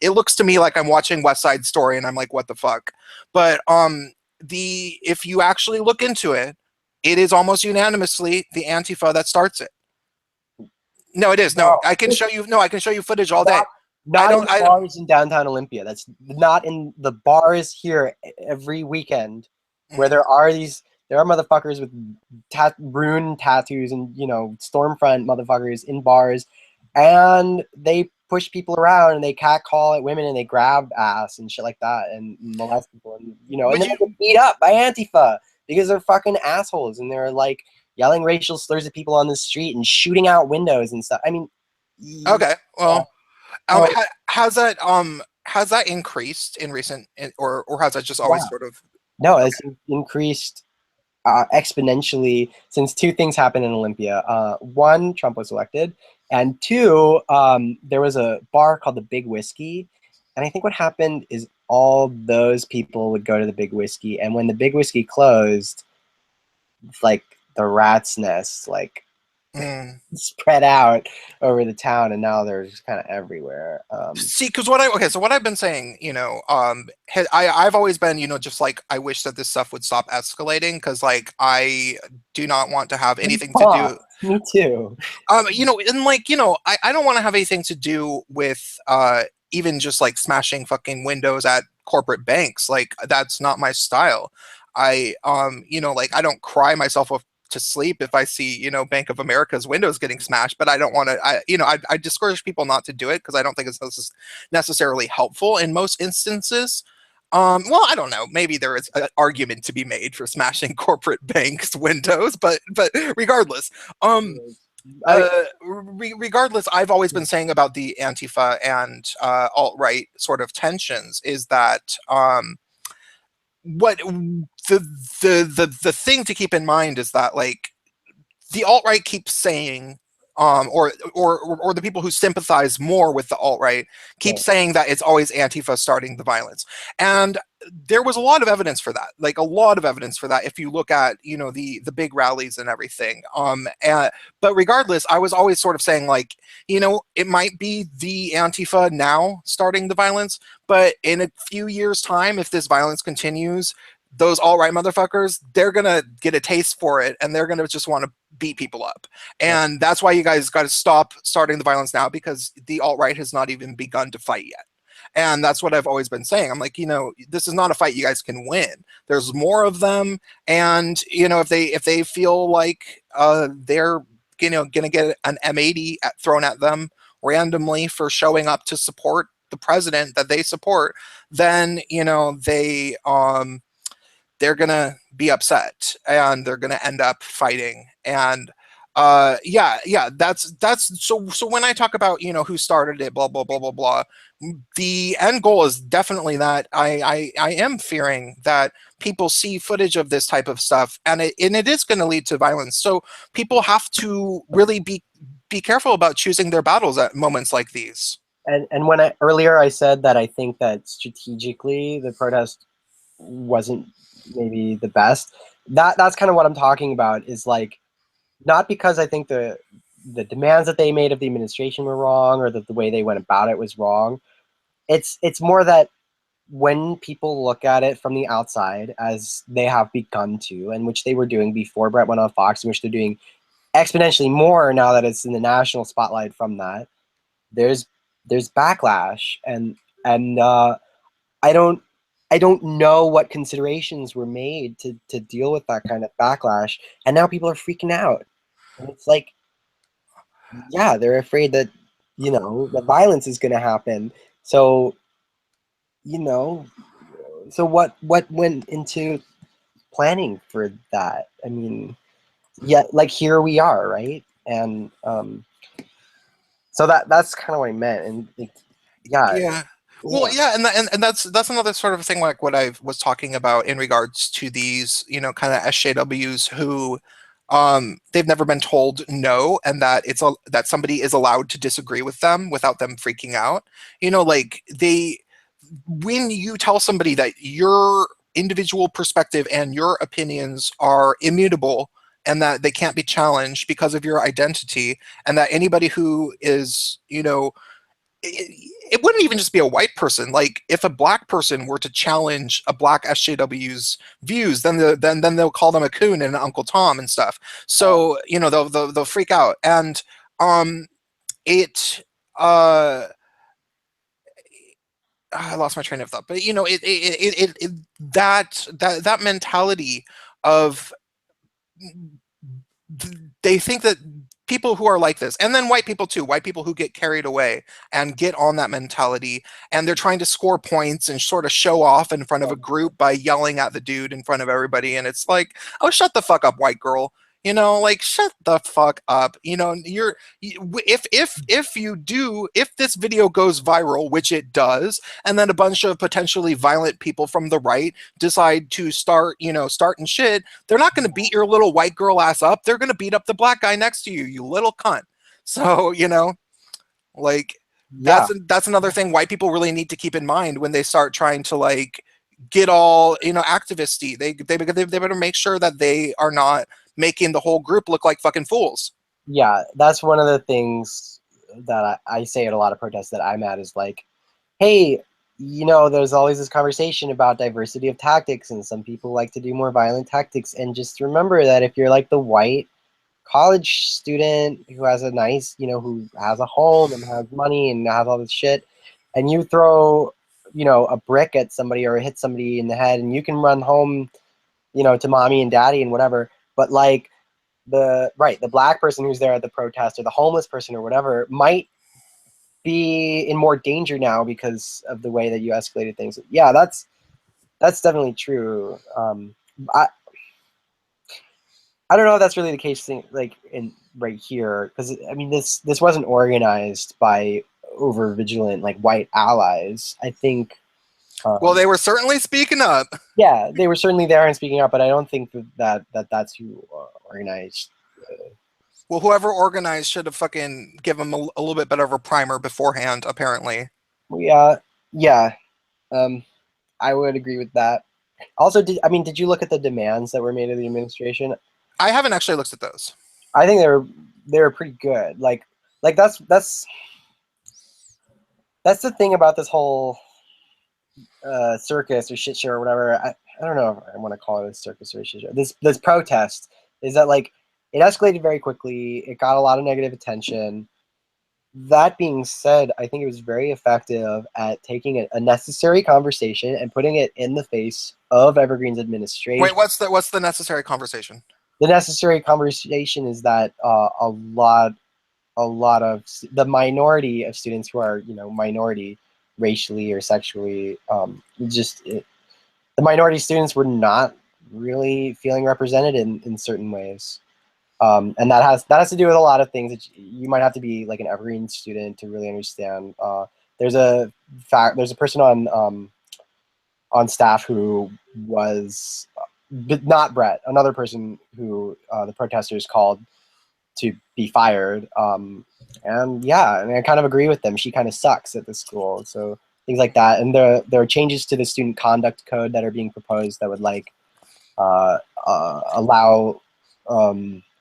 It looks to me like I'm watching West Side Story, and I'm like, what the fuck? But the if you actually look into it, it is almost unanimously the Antifa that starts it. No, it is. No, No, I can show you. No, I can show you footage all day. not I not in don't. the bars in downtown Olympia. That's not in the bars here every weekend, where Mm. there are motherfuckers with rune tattoos and stormfront motherfuckers in bars, and they push people around and they catcall at women and they grab ass and shit like that and molest people and and But then they get beat up by Antifa because they're fucking assholes and they're like yelling racial slurs at people on the street and shooting out windows and stuff. I mean, okay. yeah. Well, So has that increased in recent, or has that just always yeah, sort of? no, Okay. it's increased exponentially since two things happened in Olympia. One, Trump was elected, and two, there was a bar called the Big Whiskey, and I think what happened is all those people would go to the Big Whiskey, and when the Big Whiskey closed, like the rat's nest, like Mm. spread out over the town, and now they're just kind of everywhere. See, because so what I've been saying, I've always been, just like I wish that this stuff would stop escalating because like I do not want to have anything to do. Me too. And like, I don't want to have anything to do with even just like smashing fucking windows at corporate banks. Like that's not my style. Like I don't cry myself to sleep if I see, Bank of America's windows getting smashed, but I don't want to, I discourage people not to do it because I don't think it's necessarily helpful in most instances. Well, I don't know. Maybe there is an argument to be made for smashing corporate banks' windows, but regardless, I regardless, I've always been saying about the Antifa and alt right sort of tensions is that what the thing to keep in mind is that like the alt right keeps saying, or the people who sympathize more with the alt right keep yeah. saying that it's always Antifa starting the violence, and there was a lot of evidence for that, like a lot of evidence for that. If you look at the big rallies and everything, but regardless, I was always sort of saying like it might be the Antifa now starting the violence, but in a few years' time, if this violence continues, those alt right motherfuckers, they're gonna get a taste for it and they're gonna just want to beat people up. Yeah. And that's why you guys got to stop starting the violence now because the alt right has not even begun to fight yet. And that's what I've always been saying. I'm like, this is not a fight you guys can win. There's more of them, and if they feel like they're gonna get an M80 thrown at them randomly for showing up to support the president that they support, then they're gonna be upset and they're gonna end up fighting. And yeah, that's so when I talk about who started it, blah blah blah blah blah, the end goal is definitely that I am fearing that people see footage of this type of stuff and it is going to lead to violence, so people have to really be careful about choosing their battles at moments like these. And when earlier I said that I think that strategically the protest wasn't maybe the best, that's kind of what I'm talking about. Is like not because I think the demands that they made of the administration were wrong or that the way they went about it was wrong. It's more that when people look at it from the outside, as they have begun to, and which they were doing before Brett went on Fox, in which they're doing exponentially more now that it's in the national spotlight from that, there's backlash, and I don't I don't know what considerations were made to deal with that kind of backlash, and now people are freaking out, and it's like, yeah, they're afraid that the violence is going to happen. So you know So what went into planning for that? I mean, yeah, like here we are, right? And so that's kind of what I meant. And like, yeah, Yeah. Well, yeah, yeah, and that's another sort of thing like what I was talking about in regards to these, kind of SJWs who they've never been told no, and that that somebody is allowed to disagree with them without them freaking out. Like when you tell somebody that your individual perspective and your opinions are immutable and that they can't be challenged because of your identity, and that anybody who is, it wouldn't even just be a white person. Like if a black person were to challenge a black SJW's views, then they'll call them a coon and an Uncle Tom and stuff. So they'll freak out, and um, it I lost my train of thought, but that mentality of they think that people who are like this, and then white people too, white people who get carried away and get on that mentality, and they're trying to score points and sort of show off in front of a group by yelling at the dude in front of everybody. And it's like, oh, shut the fuck up, white girl. Like shut the fuck up. If this video goes viral, which it does, and then a bunch of potentially violent people from the right decide to starting shit, they're not going to beat your little white girl ass up. They're going to beat up the black guy next to you, you little cunt. So, like yeah, that's another thing white people really need to keep in mind when they start trying to like get all, activisty. They better make sure that they are not making the whole group look like fucking fools. yeah. That's one of the things that I say at a lot of protests that I'm at is like, hey, there's always this conversation about diversity of tactics, and some people like to do more violent tactics. And just remember that if you're like the white college student who has a nice, who has a home and has money and has all this shit, and you throw, a brick at somebody or hit somebody in the head, and you can run home, to mommy and daddy and whatever. But like the black person who's there at the protest or the homeless person or whatever might be in more danger now because of the way that you escalated things. Yeah, that's definitely true. I I don't know if that's really the case thing like in right here because I mean this wasn't organized by over vigilant like white allies. I think Well, they were certainly speaking up. yeah, they were certainly there and speaking up, but I don't think that's who organized. Well, whoever organized should have fucking given them a little bit better of a primer beforehand, apparently. Yeah, yeah. Um, I would agree with that. Also, did you look at the demands that were made of the administration? I haven't actually looked at those. I think they were pretty good. Like that's the thing about this whole circus or shit show or whatever. I don't know if I want to call it a circus or a shit show. This protest is that like it escalated very quickly. It got a lot of negative attention. That being said, I think it was very effective at taking a necessary conversation and putting it in the face of Evergreen's Wait, administration. what's the necessary conversation? The necessary conversation is that a lot of the minority of students who are minority racially or sexually the minority students were not really feeling represented in certain ways. And that has to do with a lot of things that you might have to be like an Evergreen student to really understand. There's a person on staff who was but not Brett, another person who the protesters called to be fired. And yeah, I mean, I kind of agree with them. She kind of sucks at the school. So things like that. And there are changes to the student conduct code that are being proposed that would like allow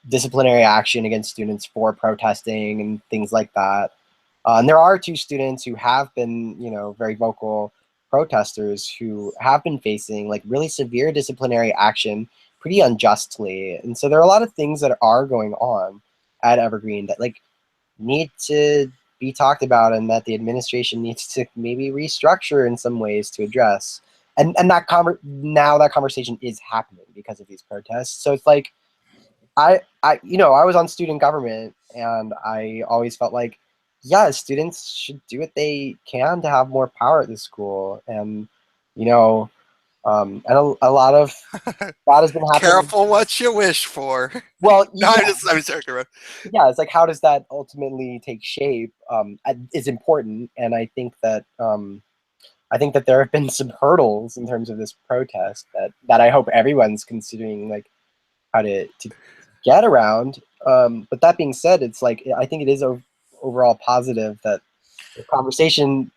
disciplinary action against students for protesting and things like that. And there are two students who have been, very vocal protesters who have been facing like really severe disciplinary action pretty unjustly. And so there are a lot of things that are going on at Evergreen that like need to be talked about and that the administration needs to maybe restructure in some ways to address. And now that conversation is happening because of these protests. So it's like I was on student government and I always felt like, yeah, students should do what they can to have more power at the school. And, you know, And a lot has been happening. Careful what you wish for. Well, No, yeah, I'm joking around. yeah. It's like how does that ultimately take shape? Is important, and I think that there have been some hurdles in terms of this protest that I hope everyone's considering, like how to get around. But that being said, it's like I think it is overall positive that the conversation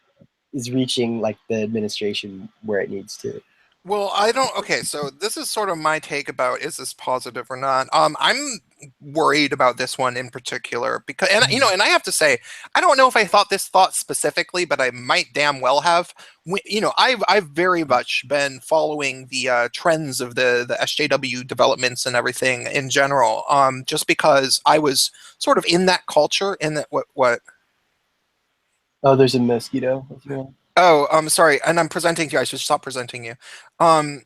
is reaching like the administration where it needs to. Well, I don't. Okay, so this is sort of my take about is this positive or not. I'm worried about this one in particular because, and and I have to say, I don't know if I thought this thought specifically, but I might damn well have. I've very much been following the trends of the SJW developments and everything in general. Just because I was sort of in that culture, in that what. Oh, there's a mosquito. Oh, I'm sorry, and I'm presenting to you. I should stop presenting you. Um,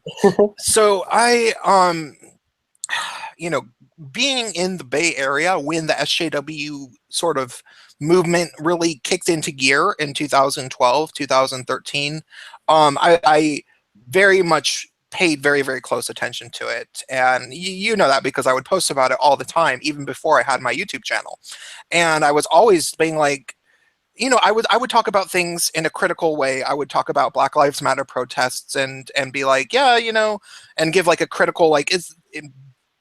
so I you know, being in the Bay Area when the SJW sort of movement really kicked into gear in 2012, 2013, I very much paid very, very close attention to it. And you know that because I would post about it all the time, even before I had my YouTube channel. And I was always being like, I would talk about things in a critical way. I would talk about Black Lives Matter protests and be like, yeah, and give like a critical like is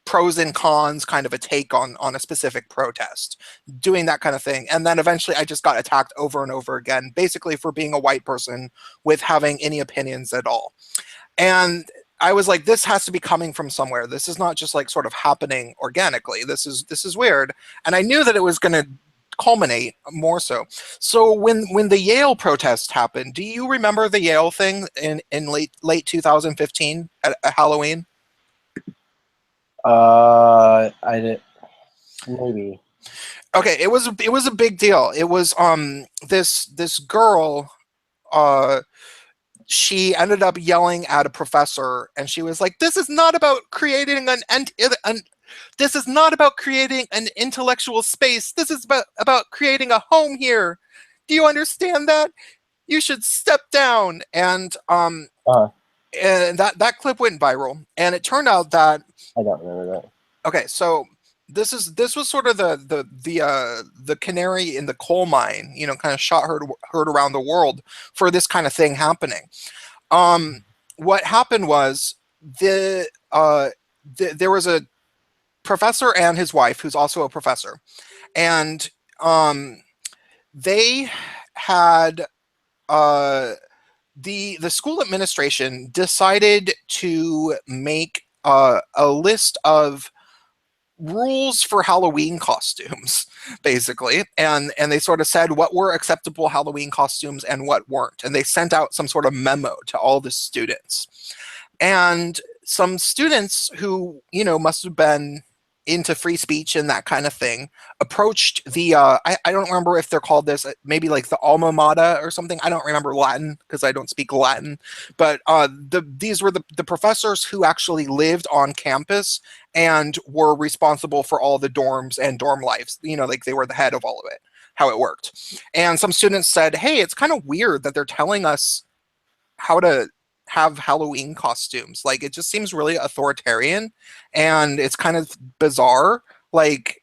pros and cons kind of a take on a specific protest, doing that kind of thing. And then eventually I just got attacked over and over again, basically for being a white person with having any opinions at all. And I was like, this has to be coming from somewhere. This is not just like sort of happening organically. This is weird. And I knew that it was going to culminate more so. So when the Yale protest happened, do you remember the Yale thing in late 2015 at Halloween? I did maybe. Okay, it was a big deal. It was this girl, uh she ended up yelling at a professor, and she was like, this is not about creating an this is not about creating an intellectual space. This is about creating a home here. Do you understand that? You should step down. Uh, And that clip went viral, and it turned out that I don't remember that. okay, so this was sort of the canary in the coal mine, kind of shot heard around the world for this kind of thing happening. Um, what happened was there was a professor and his wife, who's also a professor, and they had uh, the school administration decided to make a list of rules for Halloween costumes, basically, and they sort of said what were acceptable Halloween costumes and what weren't, and they sent out some sort of memo to all the students. And some students who must have been into free speech and that kind of thing approached I don't remember if they're called this, maybe like the alma mater or something. I don't remember Latin because I don't speak Latin, but these were the professors who actually lived on campus and were responsible for all the dorms and dorm lives, like they were the head of all of it, how it worked. And some students said, hey, it's kind of weird that they're telling us how to have Halloween costumes. Like, it just seems really authoritarian, and it's kind of bizarre. Like,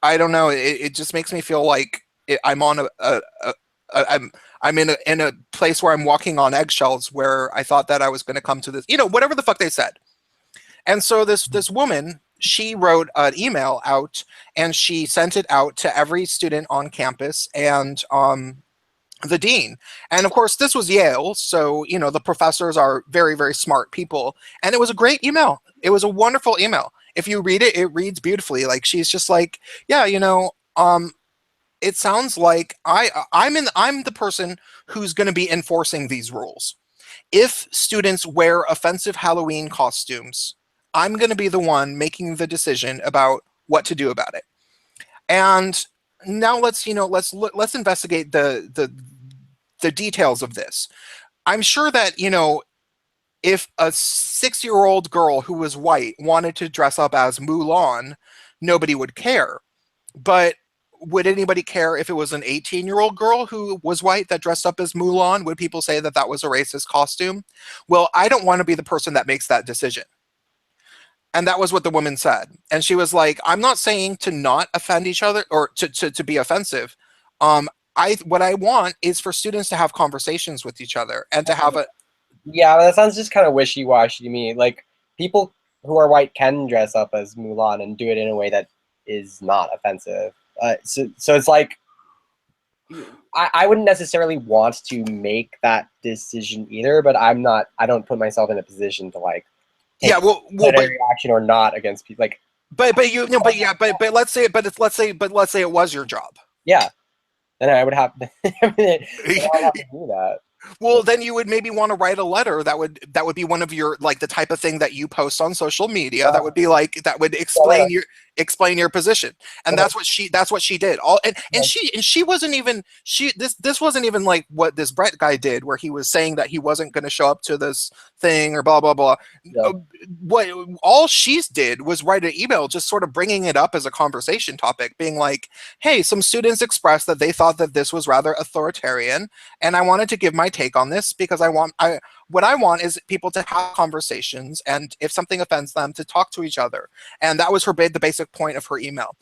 I don't know. It just makes me feel like I'm on I'm in a place where I'm walking on eggshells, where I thought that I was going to come to this, whatever the fuck they said. And so this woman, she wrote an email out, and she sent it out to every student on campus and the dean. And of course, this was Yale, so the professors are very, very smart people. And it was a great email. It was a wonderful email. If you read it, it reads beautifully. Like, she's just like, yeah, it sounds like I'm the person who's going to be enforcing these rules. If students wear offensive Halloween costumes, I'm going to be the one making the decision about what to do about it. And now let's investigate the details of this. I'm sure that if a 6-year-old girl who was white wanted to dress up as Mulan, nobody would care. But would anybody care if it was an 18-year-old girl who was white that dressed up as Mulan? Would people say that that was a racist costume? Well, I don't want to be the person that makes that decision. And that was what the woman said. And she was like, I'm not saying to not offend each other or to be offensive. What I want is for students to have conversations with each other and to have a. Yeah, that sounds just kind of wishy-washy to me. Like, people who are white can dress up as Mulan and do it in a way that is not offensive. So it's like, I wouldn't necessarily want to make that decision either, but I don't put myself in a position to like take Yeah, disciplinary action or not against people. Like, you know, but let's say, let's say it was your job. yeah, then I would have, then I would have to do that. Well, then you would maybe want to write a letter that would be one of your, like, the type of thing that you post on social media that would be like, that would explain your position. And that's what she did. She wasn't even, this wasn't even like what this Brett guy did, where he was saying that he wasn't going to show up to this thing or blah blah blah. Yeah. What all she did was write an email just sort of bringing it up as a conversation topic, being like, hey, some students expressed that they thought that this was rather authoritarian, and I wanted to give my take on this because what I want is people to have conversations, and if something offends them, to talk to each other. And that was the basic point of her email.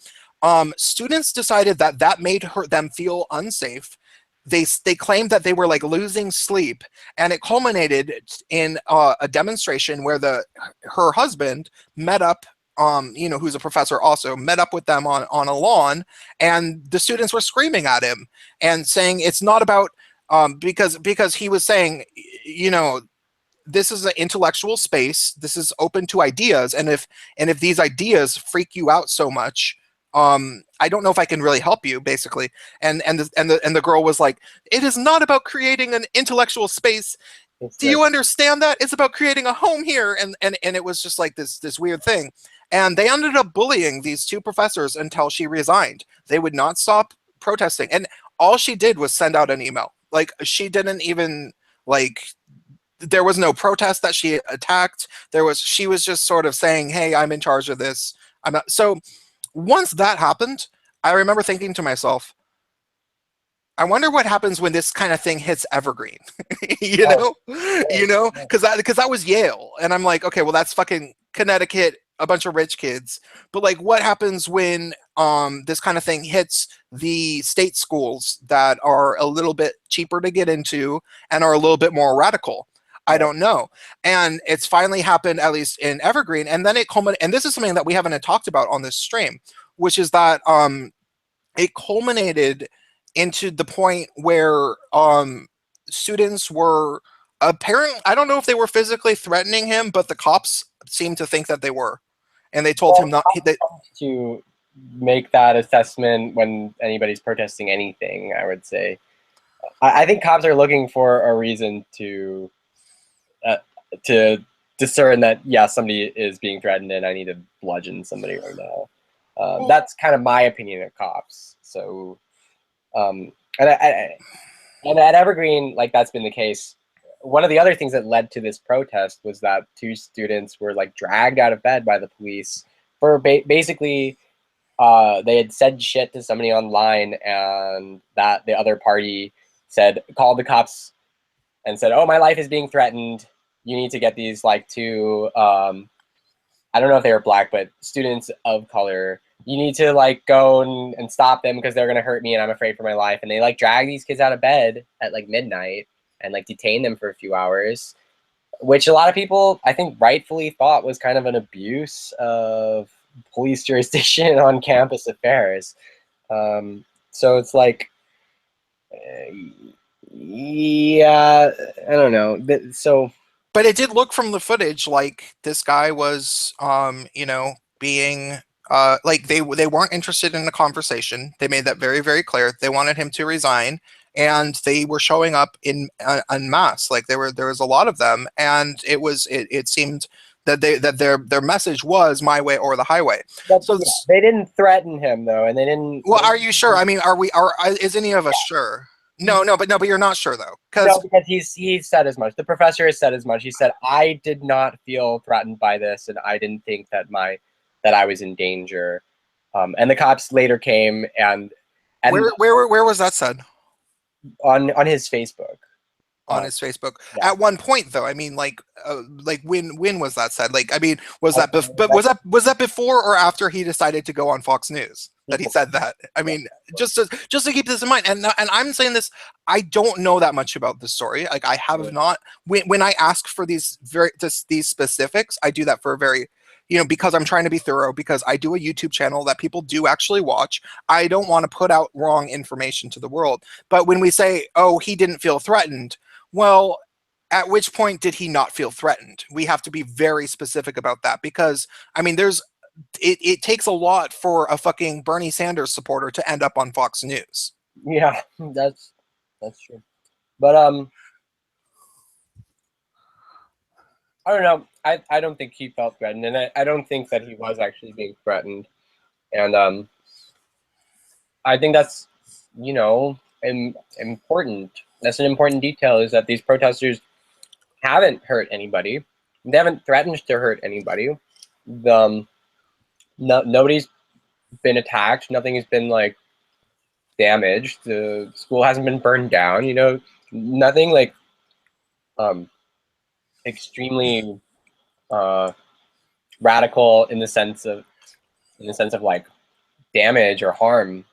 Students decided that made them feel unsafe. They claimed that they were like losing sleep, and it culminated in a demonstration where her husband met up, who's a professor, also met up with them on a lawn, and the students were screaming at him and saying it's not about, because he was saying, this is an intellectual space. This is open to ideas, and if these ideas freak you out so much, I don't know if I can really help you, basically. And the girl was like, it is not about creating an intellectual space. Do you understand that? It's about creating a home here. And it was just like this weird thing. And they ended up bullying these two professors until she resigned. They would not stop protesting. And all she did was send out an email. Like, she didn't even, like, there was no protest that she attacked. She was just sort of saying, hey, I'm in charge of this. I'm not. So once that happened, I remember thinking to myself, I wonder what happens when this kind of thing hits Evergreen. Because that was Yale, and I'm like, okay, well, that's fucking Connecticut, a bunch of rich kids. But like, what happens when this kind of thing hits the state schools that are a little bit cheaper to get into and are a little bit more radical? I don't know. And it's finally happened, at least in Evergreen, and then it culminated. And this is something that we haven't talked about on this stream, which is that it culminated into the point where students were apparently, I don't know if they were physically threatening him, but the cops seemed to think that they were, and they told him not to make that assessment when anybody's protesting anything. I would say, I think cops are looking for a reason to discern that, yeah, somebody is being threatened and I need to bludgeon somebody right now. That's kind of my opinion of cops. So, and at Evergreen, like, that's been the case. One of the other things that led to this protest was that two students were like dragged out of bed by the police for basically they had said shit to somebody online, and that the other party called the cops and said, oh, my life is being threatened. You need to get these like two, I don't know if they were black, but students of color. You need to like go and stop them because they're going to hurt me and I'm afraid for my life. And they like drag these kids out of bed at like midnight and like detain them for a few hours, which a lot of people, I think, rightfully thought was kind of an abuse of police jurisdiction on campus affairs. So it's like, yeah, I don't know. So, but it did look from the footage like this guy was, being like they weren't interested in the conversation. They made that very, very clear. They wanted him to resign, and they were showing up en masse. Like there was a lot of them, and it seemed that their message was my way or the highway. So yeah, they didn't threaten him though, and they didn't. Well, are you sure? I mean, is any of us sure? No, but you're not sure though, because he said as much. The professor has said as much. He said, I did not feel threatened by this, and I didn't think that I was in danger. And the cops later came, and And Where was that said? on his Facebook. On Uh, his Facebook. yeah. At one point, though, I mean, like when was that said? Like, I mean, was I, that but was that before or after he decided to go on Fox News that he before, said that? I yeah. mean, just to keep this in mind, and I'm saying this, I don't know that much about the story. Like, I have not. When I ask for these specifics, I do that for a very, because I'm trying to be thorough, because I do a YouTube channel that people do actually watch. I don't want to put out wrong information to the world. But when we say, oh, he didn't feel threatened, well, at which point did he not feel threatened? We have to be very specific about that, because I mean, it takes a lot for a fucking Bernie Sanders supporter to end up on Fox News. Yeah, that's true. But I don't know. I don't think he felt threatened, and I don't think that he was actually being threatened. And I think that's, important. That's an important detail, is that these protesters haven't hurt anybody. They haven't threatened to hurt anybody. Nobody's been attacked. Nothing has been like damaged. The school hasn't been burned down. Nothing like um, extremely radical in the sense of like damage or harm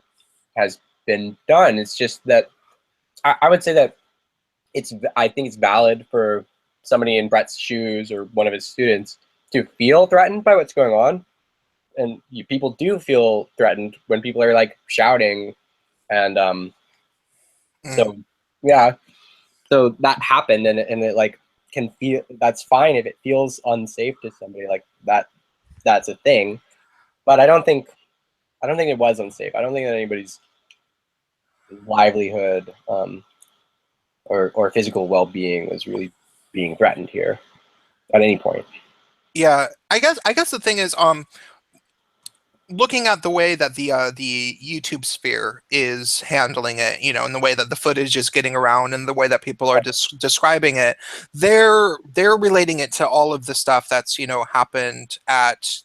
has been done. It's just that I would say that I think it's valid for somebody in Brett's shoes or one of his students to feel threatened by what's going on. And people do feel threatened when people are like shouting, and so yeah, so that happened, and it like can feel, that's fine if it feels unsafe to somebody like that. That's a thing, but I don't think it was unsafe. I don't think that anybody's livelihood or physical well-being was really being threatened here at any point. Yeah, I guess the thing is, looking at the way that the YouTube sphere is handling it, and the way that the footage is getting around, and the way that people are describing it, they're relating it to all of the stuff that's happened at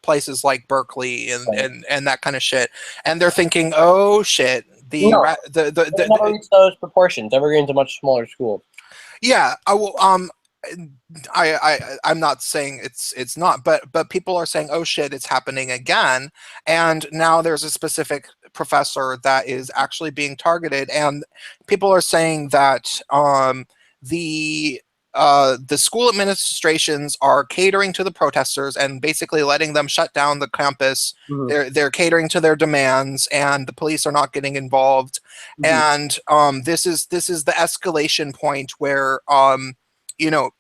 places like Berkeley and Right. and that kind of shit, and they're thinking, oh shit, No, they never reached those proportions. Evergreen's a much smaller school. yeah, I will. I'm not saying it's not, but people are saying, oh shit, it's happening again, and now there's a specific professor that is actually being targeted, and people are saying that the school administrations are catering to the protesters and basically letting them shut down the campus. Mm-hmm. They're catering to their demands, and the police are not getting involved. Mm-hmm. And this is the escalation point where you know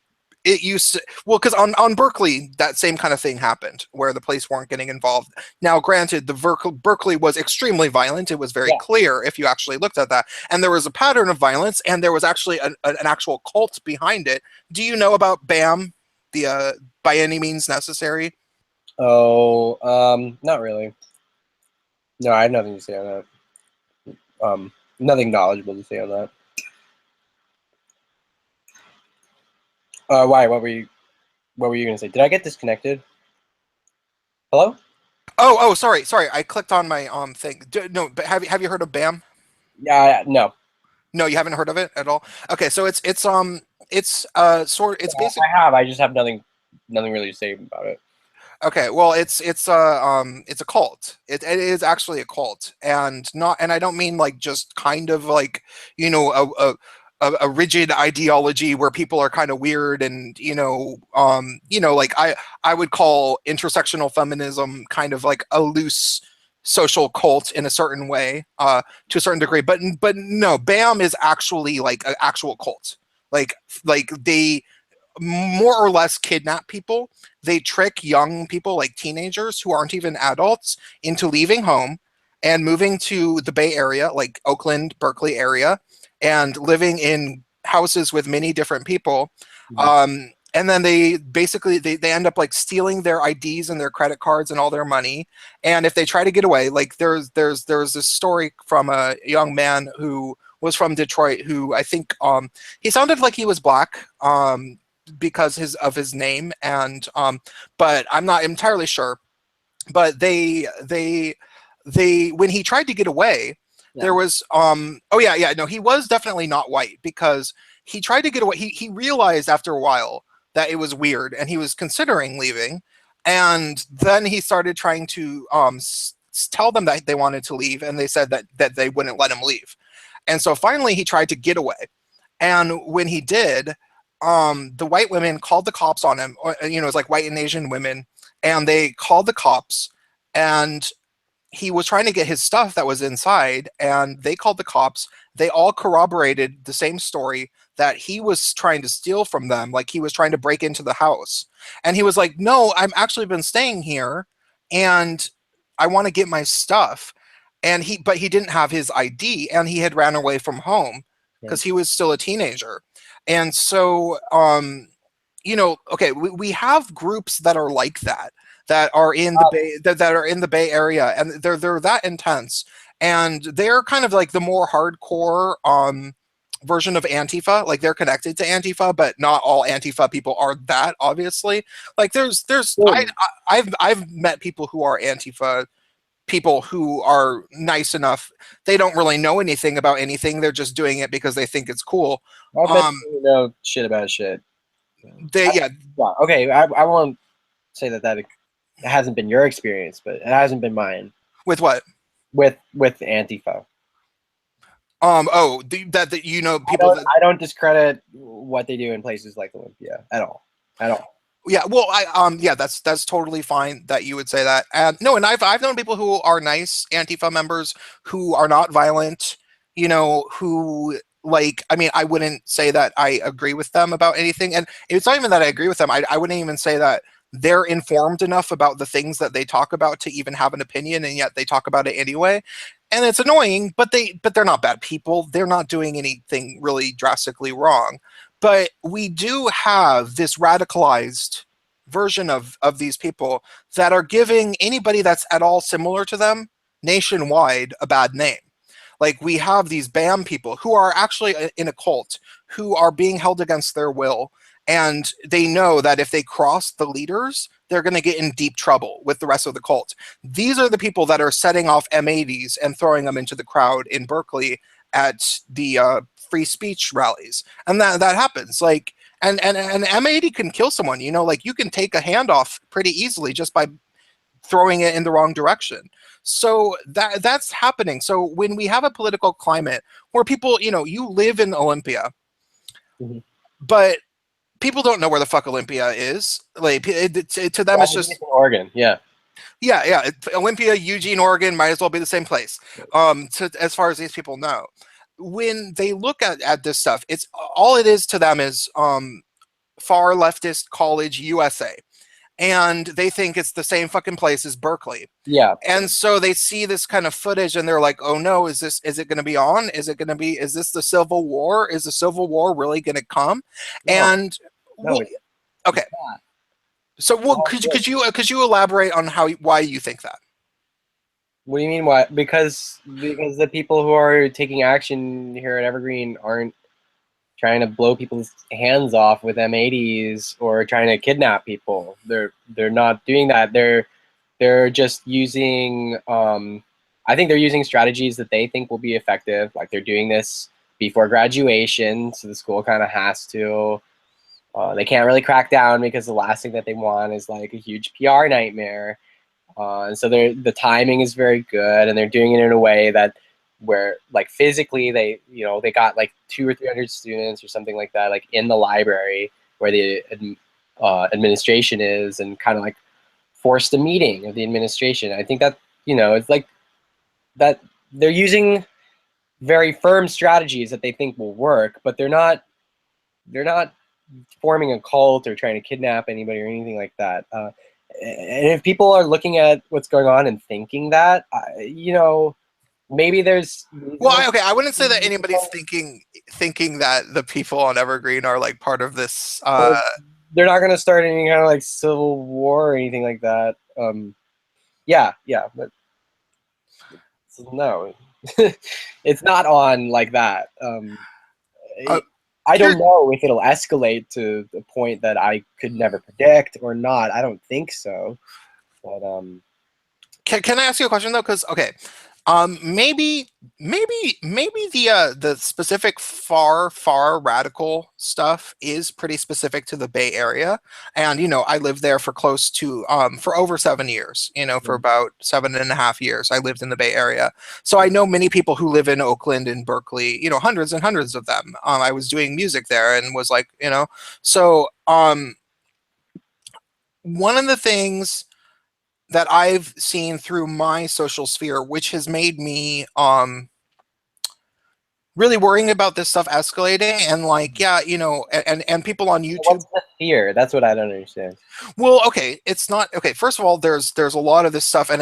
it used to, well, because on Berkeley that same kind of thing happened where the police weren't getting involved. Now granted, the Berkeley was extremely violent. It was very clear if you actually looked at that, and there was a pattern of violence, and there was actually an actual cult behind it. Do you know about BAM, the by any means necessary? Oh, not really. No, I have nothing to say on that. Nothing knowledgeable to say on that. Why? What were you gonna say? Did I get disconnected? Hello? Oh, sorry. I clicked on my thing. No, but have you heard of BAM? Yeah, no. No, you haven't heard of it at all. Okay, so it's Yeah, basic. I have. I just have nothing really to say about it. Okay, well, it's a cult. It is actually a cult, and I don't mean like just kind of like a rigid ideology where people are kind of weird, and like I would call intersectional feminism kind of like a loose social cult in a certain way, to a certain degree. But no, BAM is actually like an actual cult. Like they more or less kidnap people. They trick young people, like teenagers who aren't even adults, into leaving home and moving to the Bay Area, like Oakland, Berkeley area, and living in houses with many different people. And then they basically they end up like stealing their IDs and their credit cards and all their money. And if they try to get away, like there's this story from a young man who was from Detroit, who I think he sounded like he was black, because of his name, and but I'm not entirely sure. But they when he tried to get away, There Yeah. was oh yeah, no, he was definitely not white because he tried to get away. He realized after a while that it was weird and he was considering leaving. And then he started trying to tell them that they wanted to leave, and they said that they wouldn't let him leave. And so finally he tried to get away. And when he did, the white women called the cops on him. You know, it's like white and Asian women, and they called the cops, and he was trying to get his stuff that was inside, and they called the cops. They all corroborated the same story, that he was trying to steal from them, like he was trying to break into the house. And he was like, no, I've actually been staying here, and I want to get my stuff. And but he didn't have his ID, and he had ran away from home Right. because he was still a teenager. And so you know, okay, we have groups that are like that, that are in the Bay, that are in the Bay Area, and they're that intense, and they're kind of like the more hardcore version of Antifa. Like they're connected to Antifa, but not all Antifa people are that, obviously. Like Good. I've met people who are Antifa people who are nice enough. They don't really know anything about anything. They're just doing it because they think it's cool. I bet Um, you know shit about shit. they yeah, Well, okay, I won't say that it hasn't been your experience, but it hasn't been mine with what? with Antifa. Oh, that you know I people don't that I don't discredit what they do in places like Olympia at all, at all. yeah, well, yeah, that's totally fine that you would say that. And no, and I've known people who are nice Antifa members who are not violent, you know, who like, I mean, I wouldn't say that I agree with them about anything, and it's not even that I agree with them. I wouldn't even say that they're informed enough about the things that they talk about to even have an opinion, and yet they talk about it anyway. And it's annoying, but they're not bad people. They're not doing anything really drastically wrong. But we do have this radicalized version of these people that are giving anybody that's at all similar to them nationwide a bad name. Like we have these BAM people who are actually in a cult, who are being held against their will, and they know that if they cross the leaders, they're going to get in deep trouble with the rest of the cult. These are the people that are setting off M80s and throwing them into the crowd in Berkeley at the free speech rallies, and that happens. Like, and M80 can kill someone. You know, like you can take a hand off pretty easily just by throwing it in the wrong direction. So that's happening. So when we have a political climate where people, you know, you live in Olympia, Mhm. but people don't know where the fuck Olympia is. Like to them, it's just Oregon, yeah. yeah. Olympia, Eugene, Oregon might as well be the same place. As far as these people know, when they look at this stuff, it's all it is to them is far leftist college USA, and they think it's the same fucking place as Berkeley. Yeah. And so they see this kind of footage and they're like, oh no, is it going to be on? Is this the Civil War? Is the Civil War really going to come? No, And no, well, okay. it's not. So well, could you elaborate on why you think that? What do you mean? Why? Because the people who are taking action here at Evergreen aren't trying to blow people's hands off with M80s or trying to kidnap people. They're not doing that. They're just using. I think they're using strategies that they think will be effective. Like they're doing this before graduation, so the school kind of has to. They can't really crack down because the last thing that they want is like a huge PR nightmare. And so the timing is very good, and they're doing it in a way that where like physically they got like 200 or 300 students or something like that, like in the library where the administration is, and kind of like forced a meeting of the administration. I think that it's like that they're using very firm strategies that they think will work, but they're not forming a cult or trying to kidnap anybody or anything like that. And if people are looking at what's going on and thinking that, maybe there's Well, okay, I wouldn't say that anybody's thinking that the people on Evergreen are like part of this. they're not going to start any kind of like civil war or anything like that. Yeah, but no, it's not on like that. Uh, I here, don't know if it'll escalate to the point that I could never predict or not. I don't think so. But can I ask you a question though? Because okay, Maybe the specific far radical stuff is pretty specific to the Bay Area, and I lived there for close to for over 7 years. For about 7.5 years, I lived in the Bay Area, so I know many people who live in Oakland and Berkeley. Hundreds and hundreds of them. I was doing music there and was like, so one of the things that I've seen through my social sphere, which has made me really worrying about this stuff escalating, and like, yeah, and people on So YouTube. what's the fear? That's what I don't understand. Well, okay, it's not okay. First of all, there's a lot of this stuff, and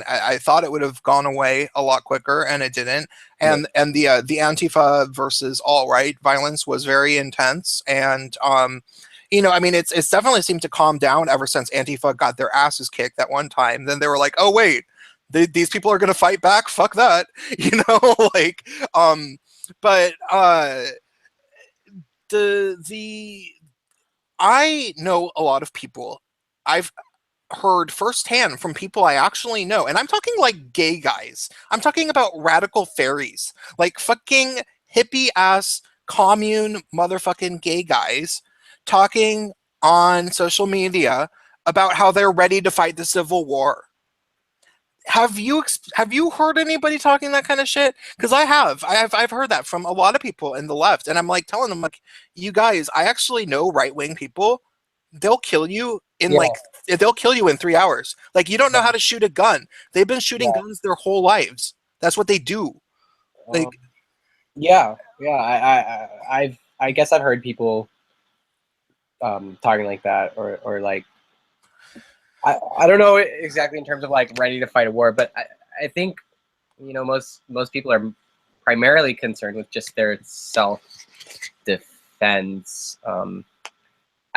I thought it would have gone away a lot quicker, and it didn't. Yeah. And the Antifa versus alt-right violence was very intense, and I mean, it's definitely seemed to calm down ever since Antifa got their asses kicked that one time. Then they were like, oh wait, these people are going to fight back. Fuck that, like, but the I know a lot of people. I've heard firsthand from people I actually know, and I'm talking like gay guys. I'm talking about radical fairies, like fucking hippie ass commune motherfucking gay guys talking on social media about how they're ready to fight the Civil War. Have you heard anybody talking that kind of shit? Because I have. I've heard that from a lot of people in the left, and I'm like telling them, like, you guys, I actually know right wing people. They'll kill you in Yeah. like they'll kill you in 3 hours. Like, you don't know how to shoot a gun. They've been shooting Yeah. guns their whole lives. That's what they do. Um, Like, yeah. Yeah. I guess I've heard people talking like that, or like, I don't know exactly in terms of like ready to fight a war, but I think most people are primarily concerned with just their self defense. I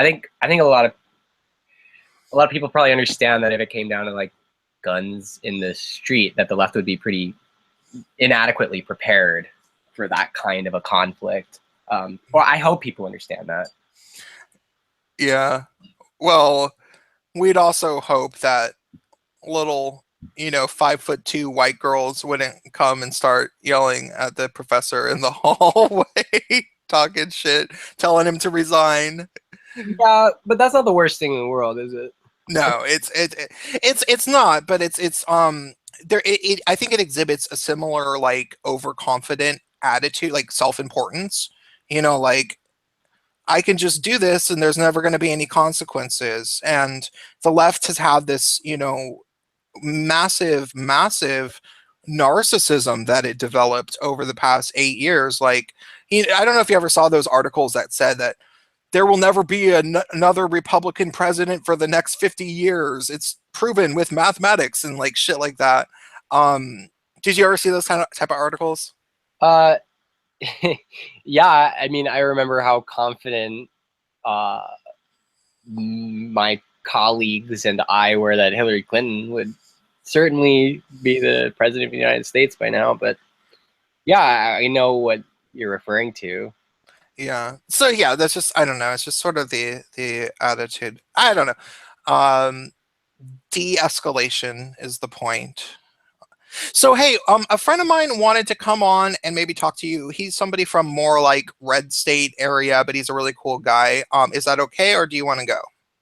think a lot of people probably understand that if it came down to like guns in the street, that the left would be pretty inadequately prepared for that kind of a conflict. Or I hope people understand that. yeah. Well, we'd also hope that little 5'2" white girls wouldn't come and start yelling at the professor in the hallway, talking shit, telling him to resign. Yeah, but that's not the worst thing in the world, is it? No, it's not, but it's there. I think it exhibits a similar like overconfident attitude, like self-importance. Like, I can just do this and there's never going to be any consequences. And the left has had this, massive narcissism that it developed over the past 8 years. Like, I don't know if you ever saw those articles that said that there will never be another Republican president for the next 50 years. It's proven with mathematics and like shit like that. Did you ever see those type of articles? Uh, yeah, I mean, I remember how confident uh, my colleagues and I were that Hillary Clinton would certainly be the president of the United States by now. But yeah, I know what you're referring to. Yeah. So yeah, that's just, I don't know. It's just sort of the attitude. I don't know. De-escalation is the point. So hey, a friend of mine wanted to come on and maybe talk to you. He's somebody from more like red state area, but he's a really cool guy. Is that okay, or do you want to go?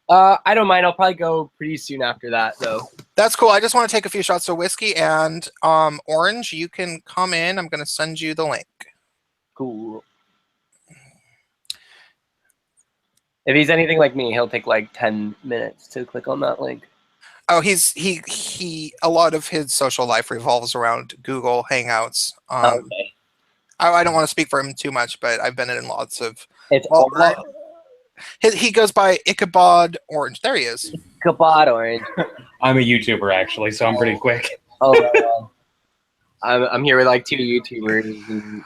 I don't mind. I'll probably go pretty soon after that, though. That's cool. I just want to take a few shots of whiskey, and Orange, you can come in. I'm going to send you the link. Cool. If he's anything like me, he'll take like 10 minutes to click on that link. Oh, he a lot of his social life revolves around Google Hangouts. Okay. I don't want to speak for him too much, but I've been in lots of. It's Well, Orange. he goes by Ichabod Orange. There he is. Ichabod Orange. I'm a YouTuber actually, so I'm pretty quick. Oh, well. I'm here with like 2 YouTubers. And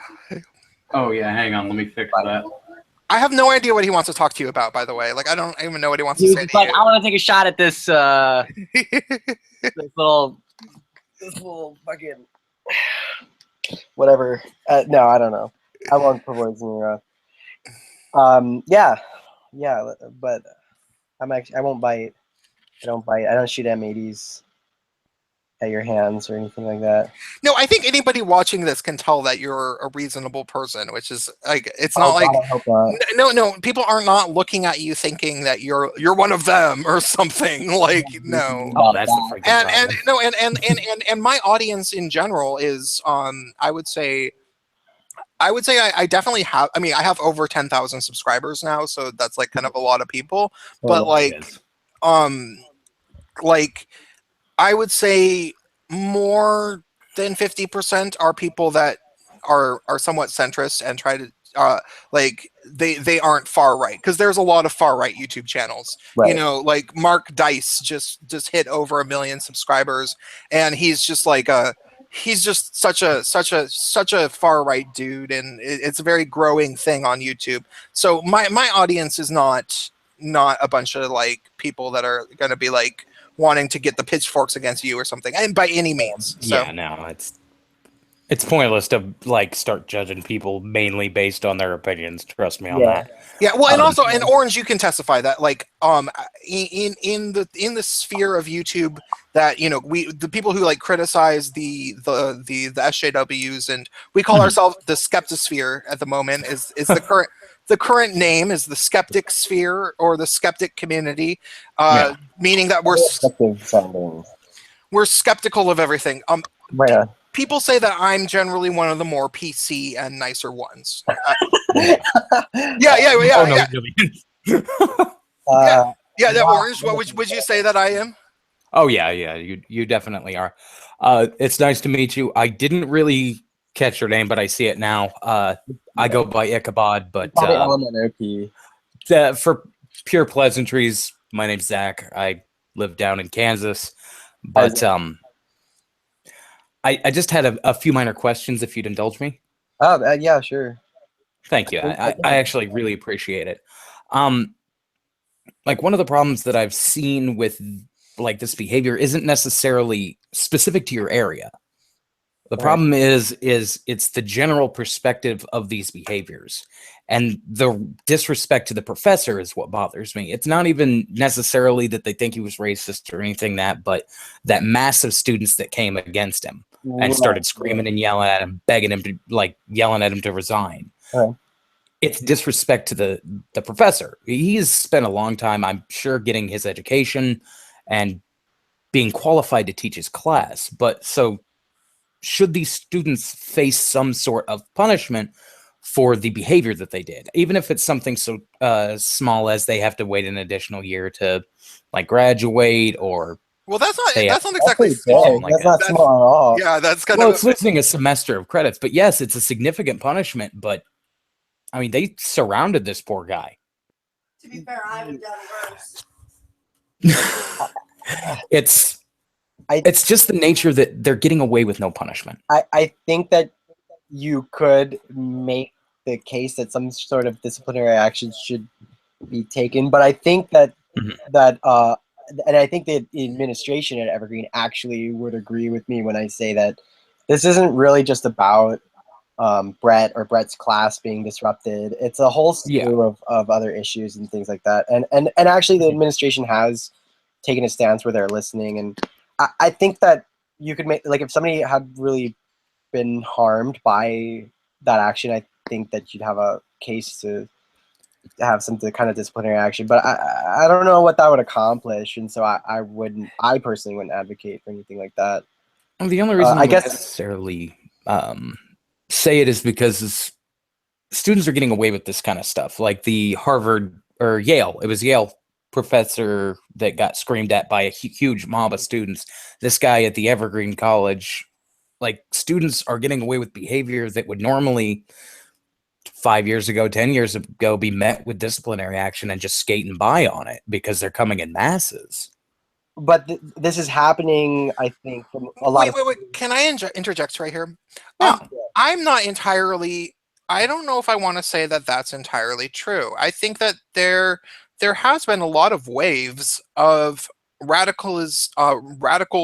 Oh yeah, hang on, let me fix that. I have no idea what he wants to talk to you about, by the way. Like, I don't even know what he wants he to was say just to like, you. I want to take a shot at this this little fucking whatever. No, I don't know. I won't put words in your mouth. Yeah, but I won't bite. I don't bite. I don't shoot M80s. at your hands or anything like that. No, I think anybody watching this can tell that you're a reasonable person, which is like it's not Oh like God, I hope not. no, people are not looking at you thinking that you're one of them or something. Like no. Oh, that's the freaking And problem. no and my audience in general is I would say I definitely have. I mean, I have over 10,000 subscribers now, so that's like kind of a lot of people. But Oh, It like, is. um, like I would say more than 50% are people that are somewhat centrist and try to like they aren't far right, because there's a lot of far right YouTube channels. You right. know, like Mark Dice just hit over 1 million subscribers, and he's just like a he's just such a far right dude, and it's a very growing thing on YouTube. So my audience is not a bunch of like people that are going to be like wanting to get the pitchforks against you or something, and by any means. So Yeah, no, it's pointless to like start judging people mainly based on their opinions. Trust me on Yeah. that. yeah, well, and Um, also, and Orange, you can testify that like in the sphere of YouTube, that the people who like criticize the SJWs, and we call Mhm. ourselves the skeptosphere at the moment, is the current name is the skeptic sphere or the skeptic community, Yeah. meaning that Very effective sounding. we're skeptical of everything. Right on. People say that I'm generally one of the more PC and nicer ones. Yeah. Yeah, yeah, yeah, Oh no, yeah, really. yeah, uh, yeah. That yeah, Orange. What would you say that I am? Oh yeah, yeah. You definitely are. It's nice to meet you. I didn't really catch your name, but I see it now. I yeah. go by Ichabod, but Probably LMNOP. for pure pleasantries, my name's Zach. I live down in Kansas, How's but it? I just had a few minor questions, if you'd indulge me. Oh, yeah, sure. Thank you. I actually really appreciate it. Um, like one of the problems that I've seen with like this behavior isn't necessarily specific to your area. The All right. problem is it's the general perspective of these behaviors, and the disrespect to the professor is what bothers me. It's not even necessarily that they think he was racist or anything but that mass of students that came against him and Right. started screaming and yelling at him, begging him to yelling at him to resign. Right. It's disrespect to the professor. He's spent a long time, I'm sure, getting his education and being qualified to teach his class. But so should these students face some sort of punishment for the behavior that they did, even if it's something so small as they have to wait an additional year to like graduate, or Well, that's not they have that's not That's exactly pretty small. big. like That's that. not small at all. Yeah, that's kind Well, of it's losing a semester of credits, but yes, it's a significant punishment. But I mean, they surrounded this poor guy. To be fair, I would have done worse. it's I- it's just the nature that they're getting away with no punishment. I think that you could make the case that some sort of disciplinary action should be taken, but I think that Mhm. and I think that the administration at Evergreen actually would agree with me when I say that this isn't really just about Brett or Brett's class being disrupted. It's a whole Yeah. slew of other issues and things like that. And actually the administration has taken a stance where they're listening. And I think that you could make, like, if somebody had really been harmed by that action, I think that you'd have a case to have some kind of disciplinary action. But I don't know what that would accomplish. And so I personally wouldn't advocate for anything like that. Well, the only reason I I wouldn't guess, necessarily say it is because students are getting away with this kind of stuff, like the Harvard or Yale. It was Yale professor that got screamed at by a huge mob of students. This guy at the Evergreen College, like students are getting away with behavior that would normally 5 years ago, 10 years ago, be met with disciplinary action and just skating by on it because they're coming in masses. but this is happening, I think, from a lot of. wait. Can I interject right here? Yeah. I'm not entirely. I don't know if I want to say that that's entirely true. I think that there has been a lot of waves of radical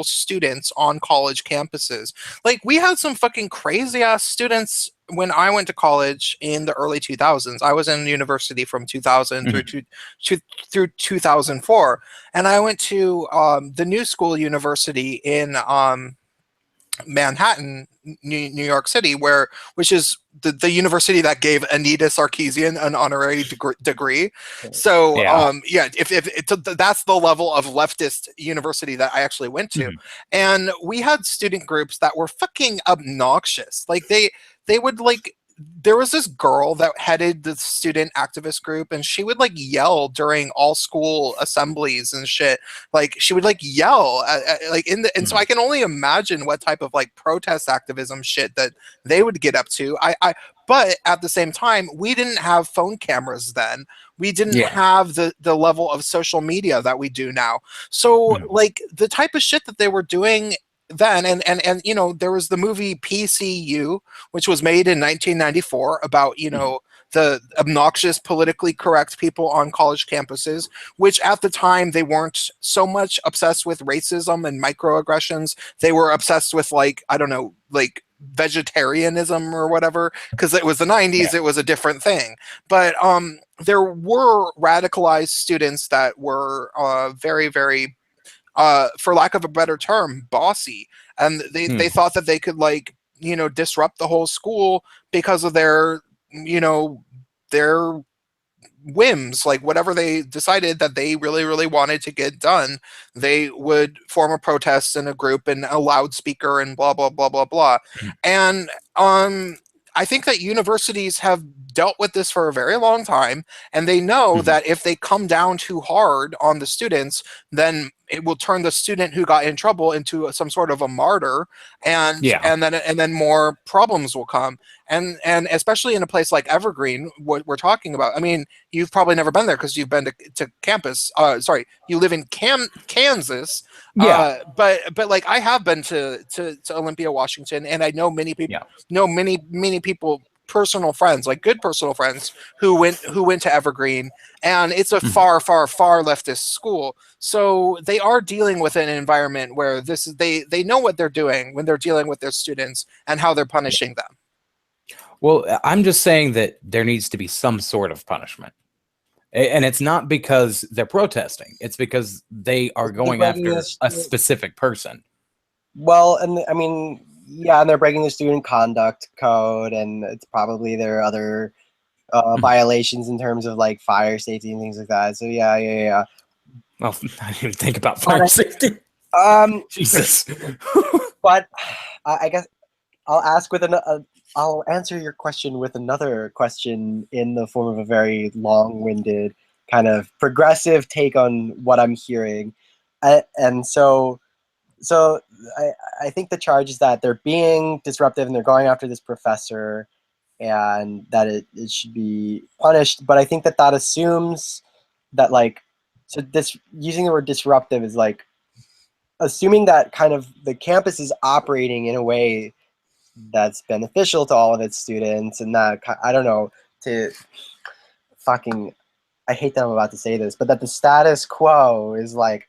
students on college campuses. Like we had some fucking crazy ass students when I went to college in the early 2000s, I was in university from 2000 Mhm. through 2004, and I went to the New School University in Manhattan, New York City, which is the university that gave Anita Sarkeesian an honorary degree. So Yeah. yeah, that's the level of leftist university that I actually went to, Mhm. and we had student groups that were fucking obnoxious. Like they would like. There was this girl that headed the student activist group, and she would like yell during all school assemblies and shit. Like she would like yell like and so Mhm. I can only imagine what type of like protest activism shit that they would get up to. But at the same time, we didn't have phone cameras then. We didn't Yeah. have the level of social media that we do now. So Mhm. like the type of shit that they were doing then, and you know, there was the movie PCU, which was made in 1994 about, you Mhm. know, the obnoxious politically correct people on college campuses, which at the time they weren't so much obsessed with racism and microaggressions. They were obsessed with like, I don't know, like vegetarianism or whatever, because it was the 90s, Yeah. it was a different thing. But there were radicalized students that were very, very for lack of a better term, bossy, and they Mhm. thought that they could like, you know, disrupt the whole school because of their, you know, their whims. Like whatever they decided that they really really wanted to get done, they would form a protest in a group and a loudspeaker and blah blah blah blah blah. Mhm. And I think that universities have dealt with this for a very long time, and they know Mhm. that if they come down too hard on the students, then it will turn the student who got in trouble into some sort of a martyr, Yeah. and then more problems will come. And especially in a place like Evergreen, what we're talking about. I mean, you've probably never been there because you've been to campus. Sorry, you live in Kansas. Yeah. But like I have been to Olympia, Washington, and I know Yeah. many people, personal friends, like good personal friends who went to Evergreen, and it's a Mhm. far leftist school. So they are dealing with an environment where this is they know what they're doing when they're dealing with their students and how they're Yeah. punishing them. Well, I'm just saying that there needs to be some sort of punishment. And it's not because they're protesting. It's because they are They're going breaking after this. a specific person. Well, and I mean, yeah, and they're breaking the student conduct code, and it's probably there are other Mhm. violations in terms of like fire safety and things like that. So yeah. Well, I didn't even think about But fire safety. Jesus. but I guess I'll ask with I'll answer your question with another question in the form of a very long-winded kind of progressive take on what I'm hearing, and so I think the charge is that they're being disruptive and they're going after this professor, and that it should be punished. But I think that assumes that like, so this using the word disruptive is like assuming that kind of the campus is operating in a way that's beneficial to all of its students, and that I don't know, to fucking, I hate that I'm about to say this, but that the status quo is like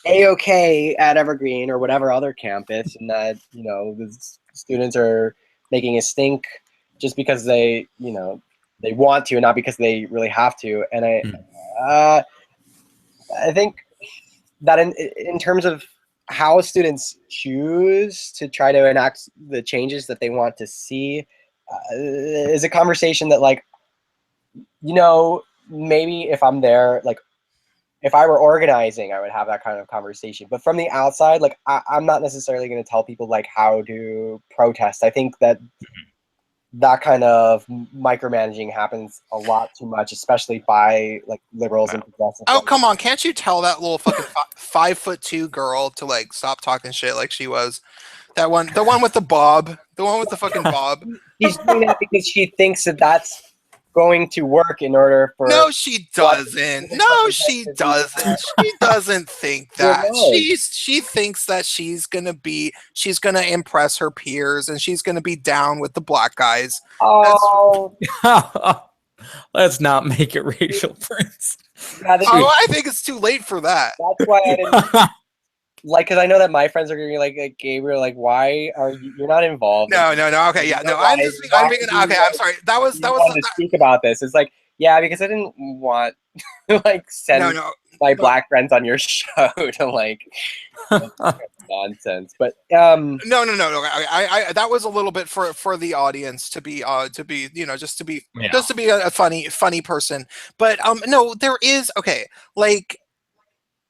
a-okay at Evergreen or whatever other campus, and that, you know, the students are making a stink just because they, you know, they want to and not because they really have to. And Mhm. uh, I think that in terms of how students choose to try to enact the changes that they want to see, is a conversation that, like, you know, maybe if I'm there, like, if I were organizing, I would have that kind of conversation. But from the outside, like, I'm not necessarily going to tell people like how to protest. I think that that kind of micromanaging happens a lot too much, especially by like liberals and progressives. Oh, come on, can't you tell that little fucking 5'2" girl to like stop talking shit like she was that one, the one with the bob, the one with the fucking bob? She's doing that because she thinks that that's going to work in order for No, she what doesn't. student No, she representatives. doesn't. She doesn't think Well, that. no. She thinks that she's gonna impress her peers and she's gonna be down with the black guys. That's Oh, Let's not make it racial, Prince. yeah. oh, Gee. I think it's too late for that. That's why I didn't. like, because I know that my friends are gonna be like Gabriel, like, why are you're not involved? No, no, no. Okay, yeah, no. I'm just, I'm being. Okay, I'm sorry. You wanted to speak about this. It's like, yeah, because I didn't want to like no, send no, my no. black friends on your show to like nonsense. But No, I that was a little bit for the audience to be you know, just to be a funny person. But no, there is, okay, like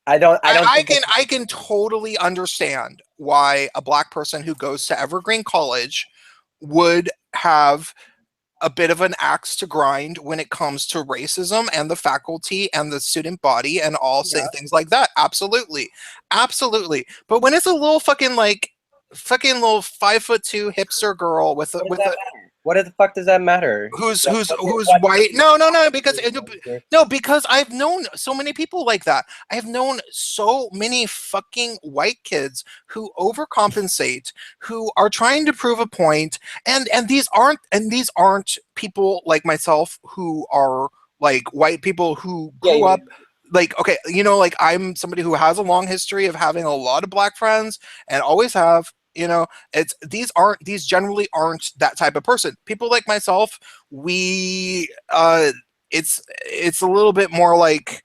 I don't think I can totally understand why a black person who goes to Evergreen College would have a bit of an axe to grind when it comes to racism and the faculty and the student body and all things like that. Absolutely. Absolutely. But when it's a little fucking little 5'2" hipster girl with what the fuck does that matter? who's white. No, because I've known so many people like that. I've known so many fucking white kids who overcompensate, who are trying to prove a point, and these aren't people like myself who are like white people who grew up like, okay, you know, like I'm somebody who has a long history of having a lot of black friends and always have. You know, these generally aren't that type of person. People like myself, we it's a little bit more like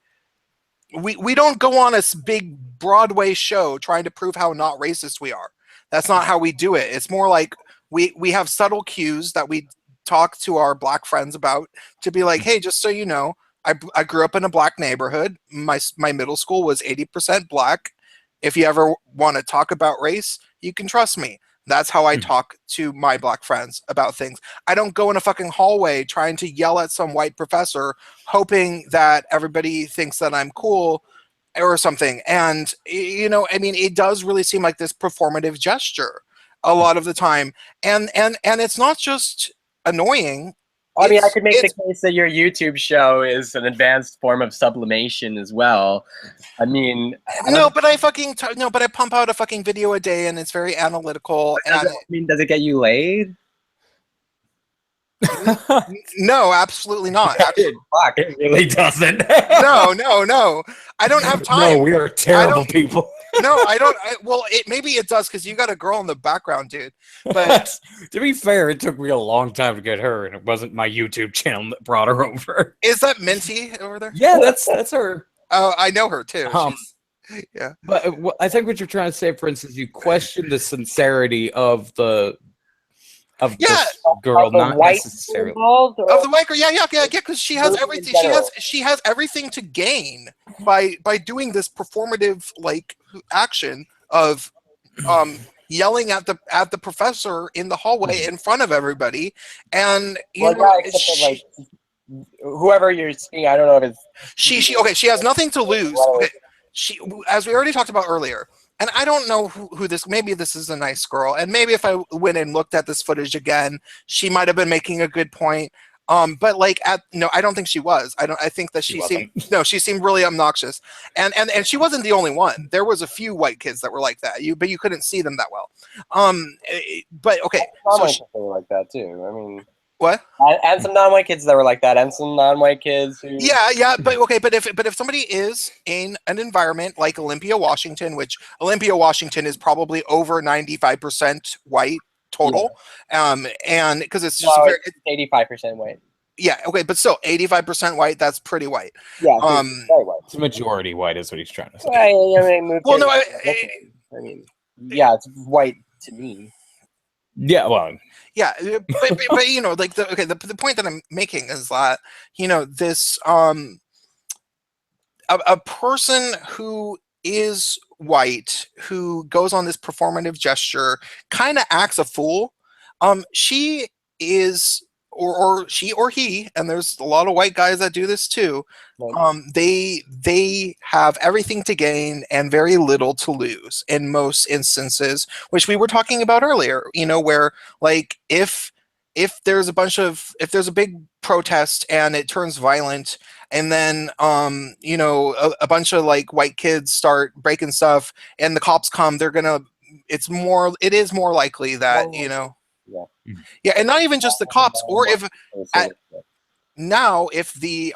we don't go on a big Broadway show trying to prove how not racist we are. That's not how we do it. It's more like we have subtle cues that we talk to our black friends about to be like, hey, just so you know, I grew up in a black neighborhood. My middle school was 80% black. If you ever want to talk about race, you can trust me. That's how I talk to my black friends about things. I don't go in a fucking hallway trying to yell at some white professor, hoping that everybody thinks that I'm cool or something. And, you know, I mean, it does really seem like this performative gesture a lot of the time. And it's not just annoying. I mean, I could make the case that your YouTube show is an advanced form of sublimation as well. I mean, but I pump out a fucking video a day, and it's very analytical. Does it get you laid? No, absolutely not. It really doesn't. No. I don't have time. No, we are terrible people. No, I don't. Well, maybe it does because you got a girl in the background, dude. But to be fair, it took me a long time to get her, and it wasn't my YouTube channel that brought her over. Is that Minty over there? Yeah, that's her. Oh, I know her too. Yeah. But I think what you're trying to say, for instance, you question the sincerity of the this girl, not necessarily of the white girl. Yeah, because she has everything. She has everything to gain by doing this performative like action of yelling at the professor in the hallway in front of everybody, and like whoever you're seeing, I don't know if it's she has nothing to lose. Okay. She, as we already talked about earlier, and I don't know who this, maybe this is a nice girl, and maybe if I went and looked at this footage again, she might have been making a good point. But like I don't think she was. I think that she seemed really obnoxious. And she wasn't the only one. There was a few white kids that were like that. But you couldn't see them that well. But okay. So they were like that too. I mean, what? And some non-white kids that were like that, and some non-white kids who... Yeah, but okay, but if somebody is in an environment like Olympia, Washington, which Olympia, Washington is probably over 95% white total, and because it's just 85% white. Yeah, okay, but still 85% white. That's pretty white. Yeah, very white. It's majority white, is what he's trying to say. I mean, yeah, it's white to me. Yeah, well. Yeah, but you know, like the point that I'm making is that, you know, this a person who is white who goes on this performative gesture kind of acts a fool. She is or she or he, and there's a lot of white guys that do this too. They have everything to gain and very little to lose in most instances, which we were talking about earlier, you know, where like if there's a big protest and it turns violent, and then you know, a bunch of like white kids start breaking stuff and the cops come, it is more likely that, you know, yeah, and not even just the cops, or if now if the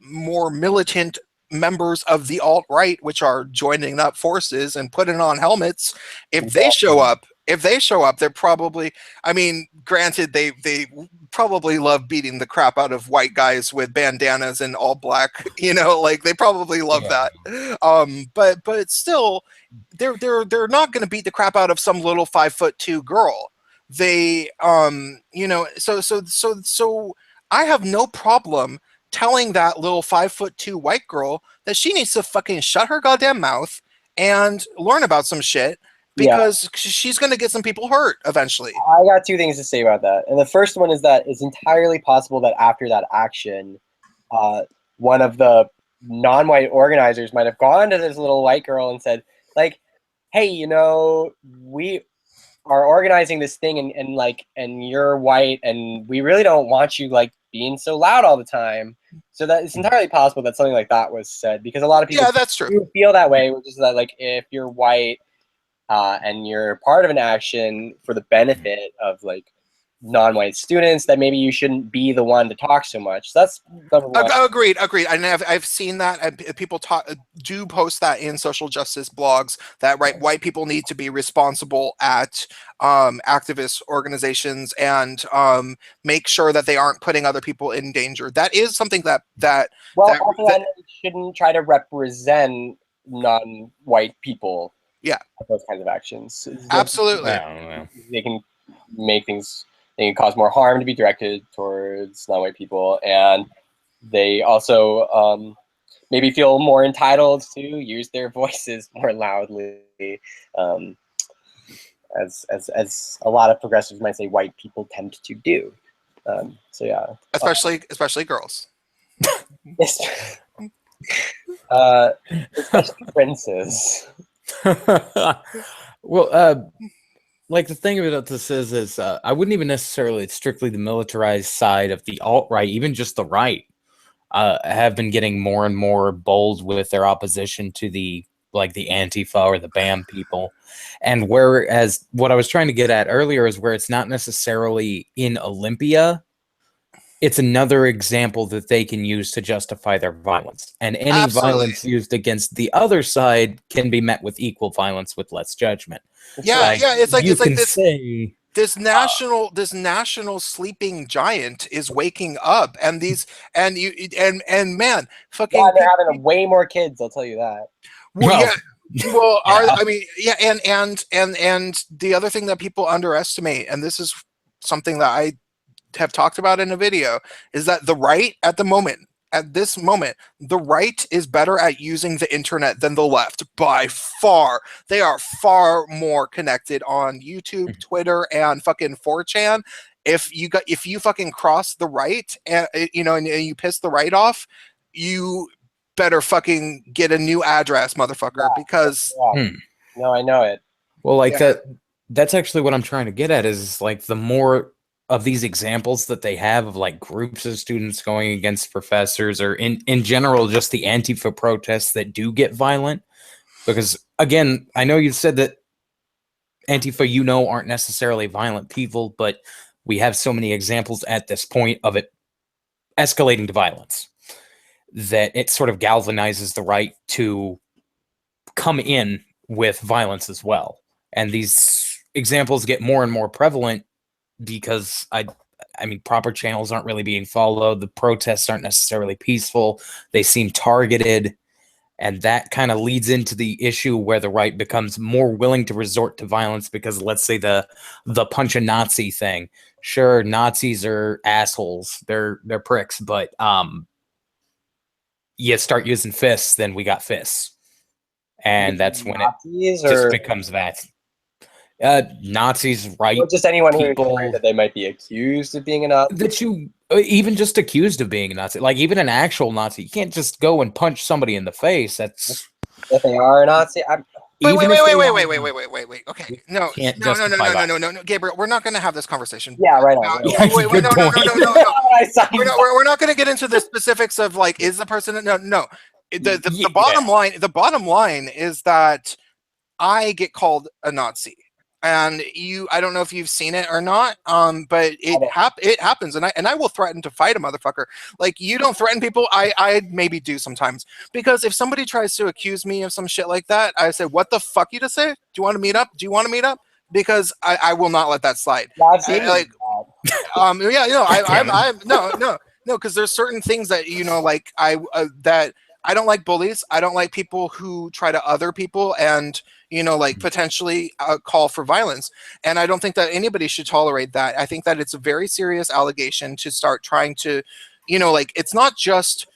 more militant members of the alt-right, which are joining up forces and putting on helmets, if they show up, they're probably, I mean, granted, they probably love beating the crap out of white guys with bandanas and all black, you know, like they probably love that. But still, they're not going to beat the crap out of some little 5'2" girl. They, you know, so I have no problem telling that little 5'2" white girl that she needs to fucking shut her goddamn mouth and learn about some shit, because she's going to get some people hurt eventually. I got two things to say about that. And the first one is that it's entirely possible that after that action, one of the non-white organizers might have gone to this little white girl and said, like, hey, you know, we are organizing this thing and you're white and we really don't want you like being so loud all the time. So that it's entirely possible that something like that was said, because a lot of people that's true. do feel that way, which is that like if you're white and you're part of an action for the benefit of like non-white students, that maybe you shouldn't be the one to talk so much. So that's number one. Agreed. And I've seen that. People do post that in social justice blogs that white people need to be responsible at activist organizations and make sure that they aren't putting other people in danger. That is something that you shouldn't try to represent non-white people. Yeah, those kinds of actions. Absolutely. They can make things. They can cause more harm to be directed towards non-white people, and they also maybe feel more entitled to use their voices more loudly, as a lot of progressives might say white people tend to do. So yeah, especially girls. Especially princes. Well, like the thing about this is I wouldn't even necessarily strictly the militarized side of the alt-right, even just the right, have been getting more and more bold with their opposition to the Antifa or the BAM people. And whereas what I was trying to get at earlier is where it's not necessarily in Olympia, it's another example that they can use to justify their violence. And any violence used against the other side can be met with equal violence with less judgment. It's like this this national sleeping giant is waking up, and man, fucking they're having way more kids, I'll tell you that. I mean, and the other thing that people underestimate, and this is something that I have talked about in a video, is that the right at this moment, the right is better at using the internet than the left by far. They are far more connected on YouTube, Twitter, and fucking 4chan. If you fucking cross the right and you piss the right off, you better fucking get a new address, motherfucker, because no, I know it. Well, that's actually what I'm trying to get at, is like the more of these examples that they have of like groups of students going against professors, or in general just the Antifa protests that do get violent. Because again, I know you said that Antifa aren't necessarily violent people, but we have so many examples at this point of it escalating to violence that it sort of galvanizes the right to come in with violence as well. And these examples get more and more prevalent because I mean, proper channels aren't really being followed. The protests aren't necessarily peaceful. They seem targeted. And that kind of leads into the issue where the right becomes more willing to resort to violence because, let's say, the punch a Nazi thing. Sure, Nazis are assholes. They're pricks. But you start using fists, then we got fists. And that's when Nazis it just becomes that. Nazis, right? Or just anyone who's afraid that they might be accused of being a Nazi. That you even just accused of being a Nazi, like even an actual Nazi, you can't just go and punch somebody in the face. That's if they are a Nazi. Wait. Okay, no, Gabriel, we're not going to have this conversation. Yeah, right. We're not going to get into the specifics of like, is the person? No. The bottom line is that I get called a Nazi. And I don't know if you've seen it or not, but it happens, and I will threaten to fight a motherfucker. Like, you don't threaten people. I maybe do sometimes, because if somebody tries to accuse me of some shit like that, I say, what the fuck you just say? Do you want to meet up? Do you want to meet up? Because I will not let that slide. Yeah, I've seen Like, yeah, no, because there's certain things that, like, that I don't like bullies. I don't like people who try to other people and, like, potentially call for violence. And I don't think that anybody should tolerate that. I think that it's a very serious allegation to start trying to, like, it's not just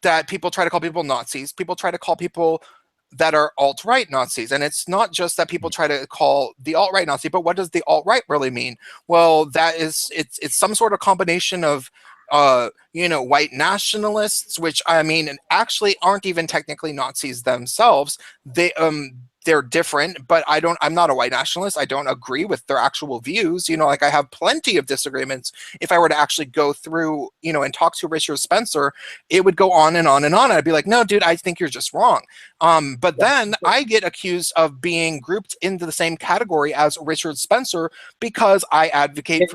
that people try to call people Nazis. People try to call people that are alt-right Nazis. And it's not just that people try to call the alt-right Nazi, but what does the alt-right really mean? Well, it's some sort of combination of white nationalists, which, I mean, actually aren't even technically Nazis themselves. They're different, but I'm not a white nationalist. I don't agree with their actual views. Like, I have plenty of disagreements. If I were to actually go through, and talk to Richard Spencer, it would go on and on and on. I'd be like, no, dude, I think you're just wrong. But then I get accused of being grouped into the same category as Richard Spencer because I advocate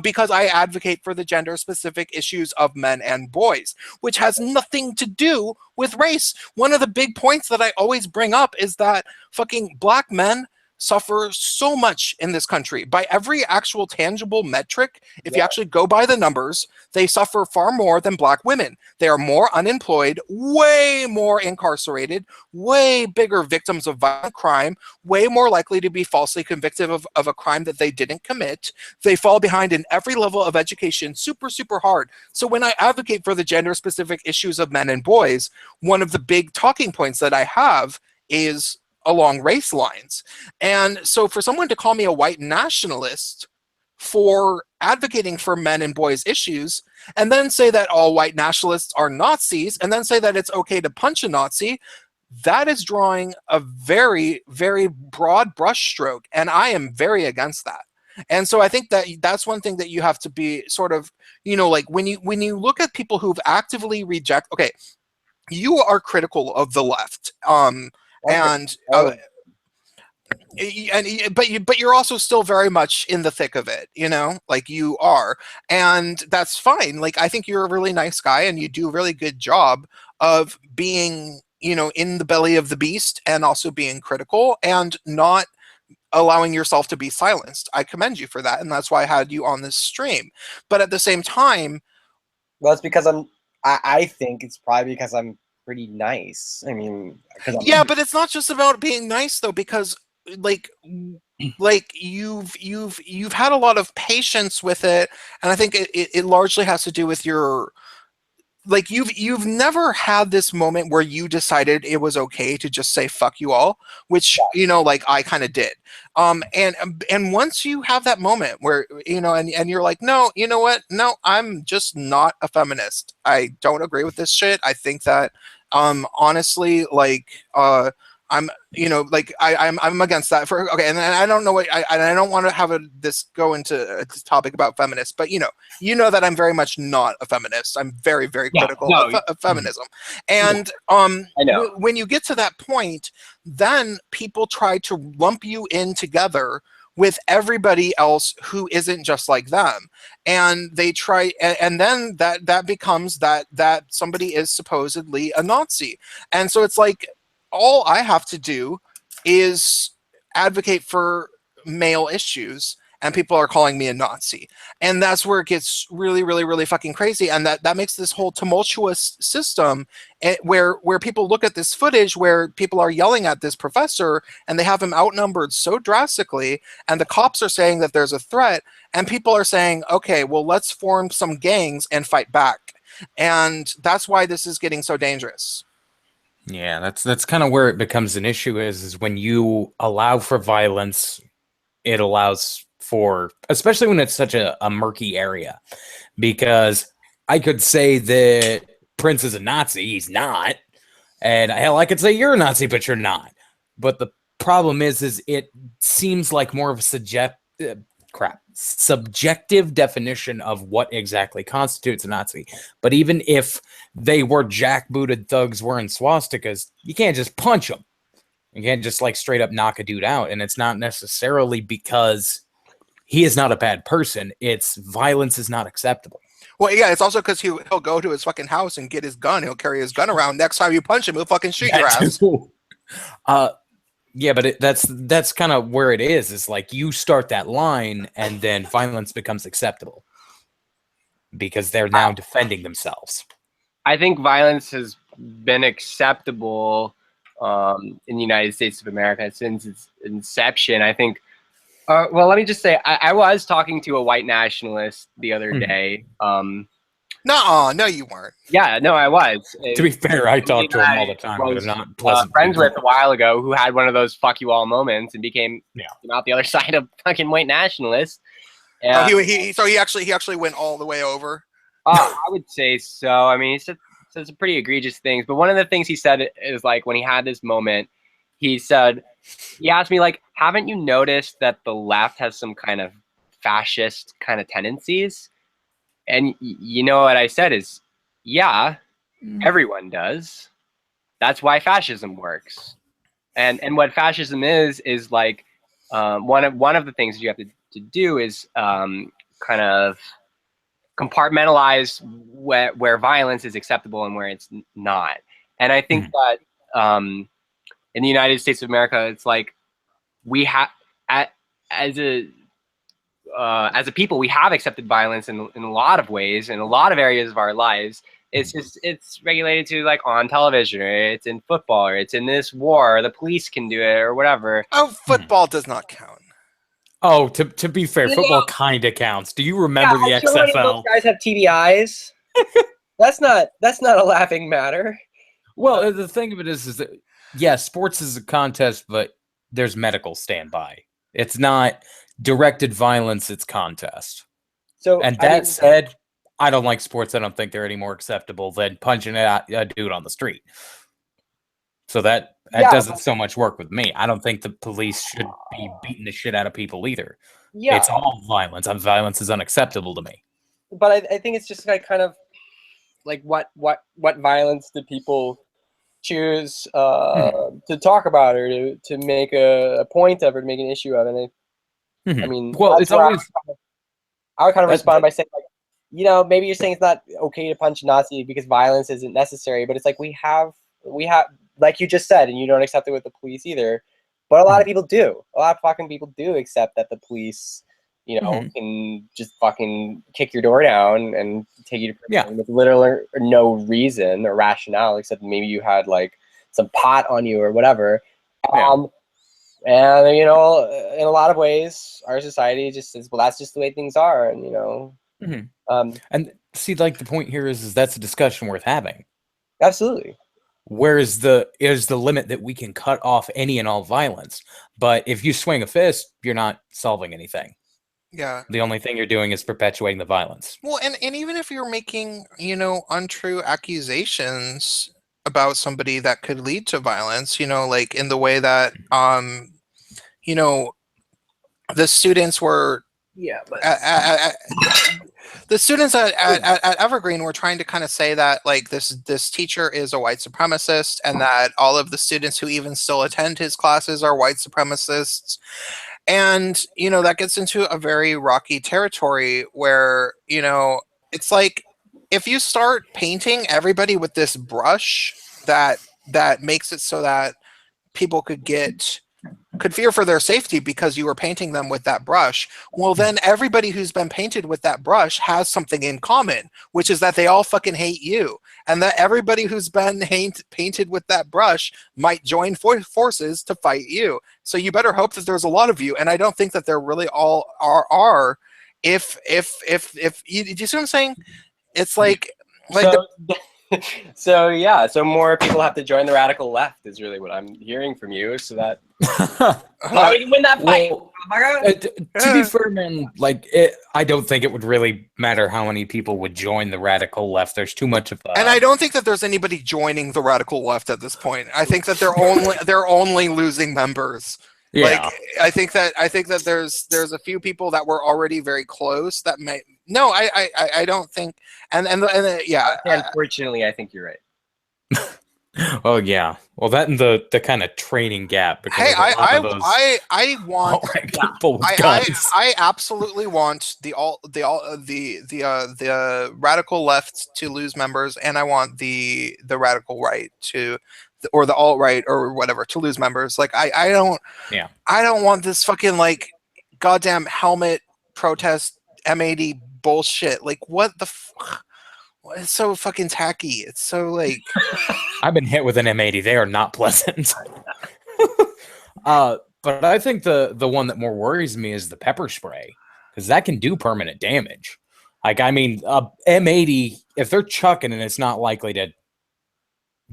because I advocate for the gender specific issues of men and boys, which has nothing to do with race. One of the big points that I always bring up is that fucking black men suffer so much in this country by every actual tangible metric. If you actually go by the numbers, they suffer far more than black women. They are more unemployed, way more incarcerated, way bigger victims of violent crime, way more likely to be falsely convicted of a crime that they didn't commit. They fall behind in every level of education, super, super hard. So when I advocate for the gender specific issues of men and boys, one of the big talking points that I have is along race lines. And so for someone to call me a white nationalist for advocating for men and boys issues, and then say that all white nationalists are Nazis, and then say that it's okay to punch a Nazi, that is drawing a very, very broad brushstroke, and I am very against that. And so I think that that's one thing that you have to be sort of, like, when you look at people who've actively okay, you are critical of the left, but you're also still very much in the thick of it, like you are, and that's fine. Like, I think you're a really nice guy, and you do a really good job of being, in the belly of the beast, and also being critical and not allowing yourself to be silenced. I commend you for that, and that's why I had you on this stream. But at the same time, well, it's because I think it's probably because I'm pretty nice. I mean, yeah, but it's not just about being nice though, because like you've had a lot of patience with it, and I think it largely has to do with your, like, you've never had this moment where you decided it was okay to just say fuck you all, which like I kind of did, and once you have that moment where and you're like, no, you know what, no, I'm just not a feminist, I don't agree with this shit, I think that honestly, like, I'm like I'm against that. Okay, and I don't know what I don't want to have this go into a topic about feminists, but you know that I'm very much not a feminist. I'm very, very critical of feminism, and I know. when you get to that point, then people try to lump you in together with everybody else who isn't just like them, and they try, and then that becomes that somebody is supposedly a Nazi, and so it's like, all I have to do is advocate for male issues, and people are calling me a Nazi. And that's where it gets really, really, really fucking crazy. And that makes this whole tumultuous system where people look at this footage where people are yelling at this professor and they have him outnumbered so drastically, and the cops are saying that there's a threat, and people are saying, okay, well, let's form some gangs and fight back. And that's why this is getting so dangerous. Yeah, that's kind of where it becomes an issue is when you allow for violence, it allows for, especially when it's such a murky area, because I could say that Prince is a Nazi, he's not. And hell, I could say you're a Nazi, but you're not. But the problem is it seems like more of a subjective definition of what exactly constitutes a Nazi. But even if they were jackbooted thugs wearing swastikas, you can't just punch them. You can't just like straight up knock a dude out. And it's not necessarily because he is not a bad person. It's violence is not acceptable. Well, yeah, it's also because he'll go to his fucking house and get his gun. He'll carry his gun around. Next time you punch him, he'll fucking shoot your ass. Yeah, but that's kind of where it is. Is like you start that line, and then violence becomes acceptable because they're now defending themselves. I think violence has been acceptable in the United States of America since its inception. I think. Well, let me just say, I was talking to a white nationalist the other day. No, you weren't. Yeah, no, I was. To be fair, I talk to him all the time, but I'm not pleasant. Friends with a while ago who had one of those "fuck you all" moments and came out the other side of fucking white nationalists. So he actually went all the way over. I would say so. I mean, he said some pretty egregious things, but one of the things he said is like when he had this moment, he asked me like, haven't you noticed that the left has some kind of fascist kind of tendencies? And you know what I said is, yeah, everyone does. That's why fascism works. And what fascism is like one of the things you have to do is kind of compartmentalize where violence is acceptable and where it's not. And I think that in the United States of America, it's like we have as a people, we have accepted violence in a lot of ways, in a lot of areas of our lives. It's regulated to like on television, or it's in football, or it's in this war, or the police can do it, or whatever. Oh, football does not count. Oh, to be fair, football kind of counts. Do you remember the XFL? Those guys have TBIs. That's not a laughing matter. Well, the thing of it is that sports is a contest, but there's medical standby. It's not directed violence, it's contest. So, and that said, I don't like sports. I don't think they're any more acceptable than punching a dude on the street. So that doesn't so much work with me. I don't think the police should be beating the shit out of people either. Yeah. It's all violence. And violence is unacceptable to me. But I think it's just like kind of like what violence do people choose to talk about, or to make a point of, or to make an issue of. And I mean, well, it's always. I would kind of respond by saying, like, you know, maybe you're saying it's not okay to punch a Nazi because violence isn't necessary, but it's like we have, like you just said, and you don't accept it with the police either. But a lot of people do. A lot of fucking people do accept that the police, you know, can just fucking kick your door down and take you to prison with little or no reason or rationale, except maybe you had like some pot on you or whatever. And, you know, in a lot of ways, our society just says, well, that's just the way things are. And, you know. And see, like, the point here is that's a discussion worth having. Absolutely. Where is the limit that we can cut off any and all violence? But if you swing a fist, you're not solving anything. Yeah. The only thing you're doing is perpetuating the violence. Well, and even if you're making, you know, untrue accusations about somebody that could lead to violence, you know, like in the way that, you know, the students were, the students at Evergreen were trying to kind of say that like this teacher is a white supremacist, and that all of the students who even still attend his classes are white supremacists. And, you know, that gets into a very rocky territory where, you know, it's like if you start painting everybody with this brush that makes it so that people could fear for their safety because you were painting them with that brush, well, then everybody who's been painted with that brush has something in common, which is that they all fucking hate you. And that everybody who's been painted with that brush might join forces to fight you. So you better hope that there's a lot of you. And I don't think that there really all are. If you see what I'm saying? It's like so more people have to join the radical left is really what I'm hearing from you, so that we can win that fight. Well, to be fair, man, like I don't think it would really matter how many people would join the radical left. There's too much of and I don't think that there's anybody joining the radical left at this point. I think that they're only losing members. Yeah. Like I think that there's a few people that were already very close that may. No, I don't think, and yeah. Unfortunately, I think you're right. Oh yeah. Well, that and the kind of training gap because Hey, there's a lot of those I want alt-right Yeah. people with I, guns. I absolutely want the radical left to lose members, and I want the radical right to, or the alt right or whatever, to lose members. Like Yeah. I don't want this fucking like goddamn helmet protest M80 bullshit. Like what the it's so fucking tacky. It's so like I've been hit with an M80. They are not pleasant. But I think the one that more worries me is the pepper spray because that can do permanent damage. Like I mean, M80, if they're chucking and it's not likely to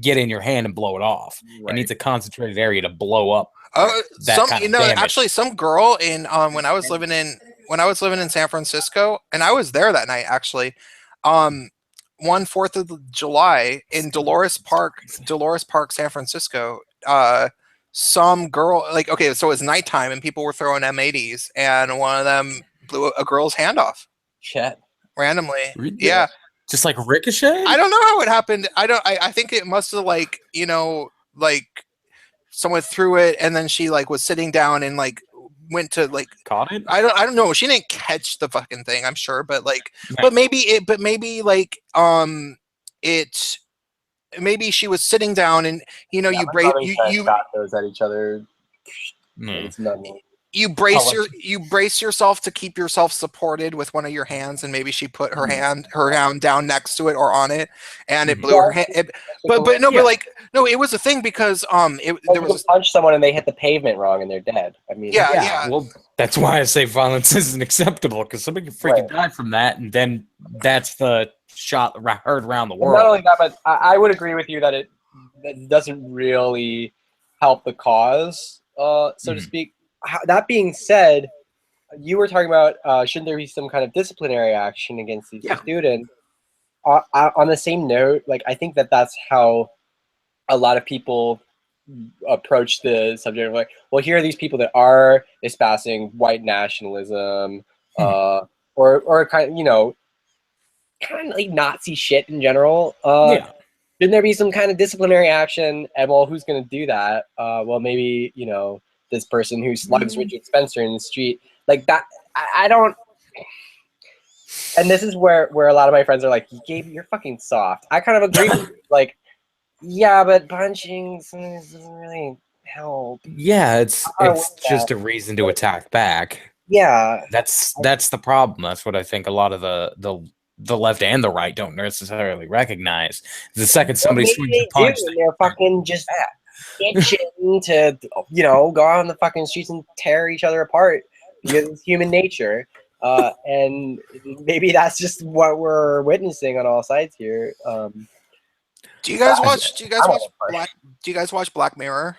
get in your hand and blow it off. It Right. needs a concentrated area to blow up that some kind of damage. actually some girl in when I was living in San Francisco, and I was there that night actually. Um, one 4th of July in Dolores Park, San Francisco. Some girl, like, okay, so it was nighttime and people were throwing M80s, and one of them blew a girl's hand off Shit. randomly. Really? Yeah, Just like ricochet? I don't know how it happened. I think it must have like like someone threw it, and then she like was sitting down and like went to like Caught it? I don't know. She didn't catch the fucking thing, I'm sure, but like Right. but maybe like it maybe she was sitting down, and you know Yeah, you my break brother's trying to shot those at each other. Mm. It's nuts. you brace yourself to keep yourself supported with one of your hands, and maybe she put her hand down next to it or on it, and it blew her hand. But no, Yeah. but like no, it was a thing because there You was can punch someone and they hit the pavement wrong and they're dead. I mean, Yeah. Well, that's why I say violence isn't acceptable because somebody can freaking die from that, and then that's the shot heard around the And world. not only that, but I would agree with you that that doesn't really help the cause, so to speak. That being said, you were talking about shouldn't there be some kind of disciplinary action against these students? On the same note, like I think that's how a lot of people approach the subject of like, well, here are these people that are espousing white nationalism, or kind of kind of like Nazi shit in general. Shouldn't there be some kind of disciplinary action? And well, who's going to do that? Well, maybe this person who slugs Richard Spencer in the street, like that. I don't. And this is where a lot of my friends are like, you're fucking soft. I kind of agree with you. Like, yeah, but punching doesn't really help. Yeah, it's just a reason to attack back. Yeah, that's the problem. That's what I think a lot of the left and the right don't necessarily recognize. The second somebody swings a punch, they're fucking just itching to go out on the fucking streets and tear each other apart because it's human nature. And maybe that's just what we're witnessing on all sides here. Do you guys watch Black Mirror?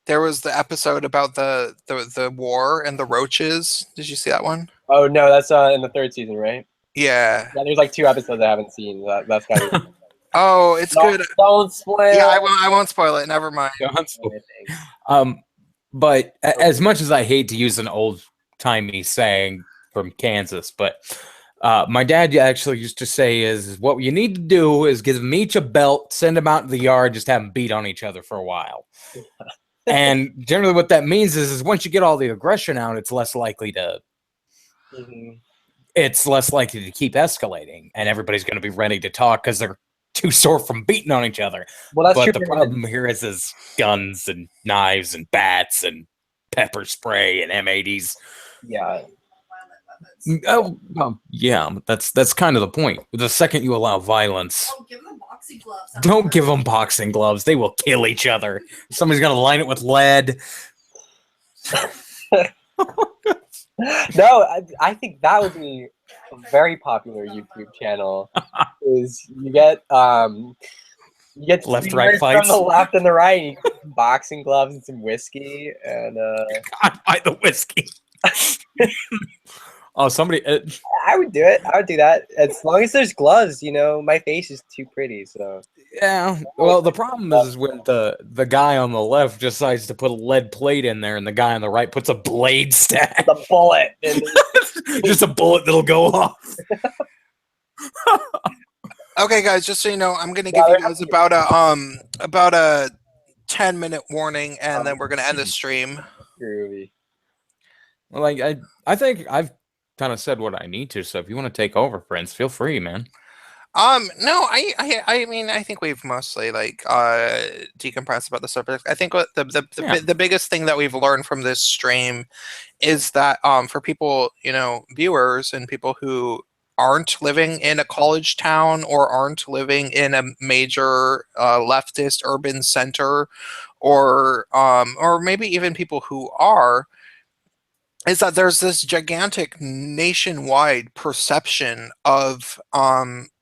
There was the episode about the war and the roaches. Did you see that one? Oh no, that's in the 3rd season, right? Yeah. There's like 2 episodes I haven't seen. That's kind of. Oh, it's good. Don't spoil. Yeah, I won't spoil it. Never mind. But as much as I hate to use an old-timey saying from Kansas, but my dad actually used to say is what you need to do is give them each a belt, send them out to the yard, just have them beat on each other for a while. And generally what that means is once you get all the aggression out, it's less likely to keep escalating, and everybody's going to be ready to talk because they're too sore from beating on each other. Well, that's but true. The problem here is guns and knives and bats and pepper spray and M80s. Yeah. Oh, well, yeah, that's kind of the point. The second you allow violence, don't give them boxing gloves. They will kill each other. Somebody's gonna line it with lead. No, I think that would be a very popular YouTube channel. Is you get left right fights from the left and the right, and you get boxing gloves and some whiskey, and God, buy the whiskey. Oh, somebody! I would do it. I would do that as long as there's gloves. My face is too pretty, so. Yeah. Well, the problem is when the guy on the left decides to put a lead plate in there, and the guy on the right puts a blade stack. The bullet. Just a bullet that'll go off. Okay, guys, just so you know, I'm gonna Yeah, give you there guys has to be about a 10-minute warning, and then we're gonna end the stream. groovy. Well, like I think I've kind of said what I need to. So if you want to take over, Prince, feel free, man. No, I mean, I think we've mostly like decompressed about the subject. I think what Yeah. the biggest thing that we've learned from this stream is that for people, you know, viewers and people who aren't living in a college town or aren't living in a major leftist urban center, or maybe even people who are, is that there's this gigantic nationwide perception of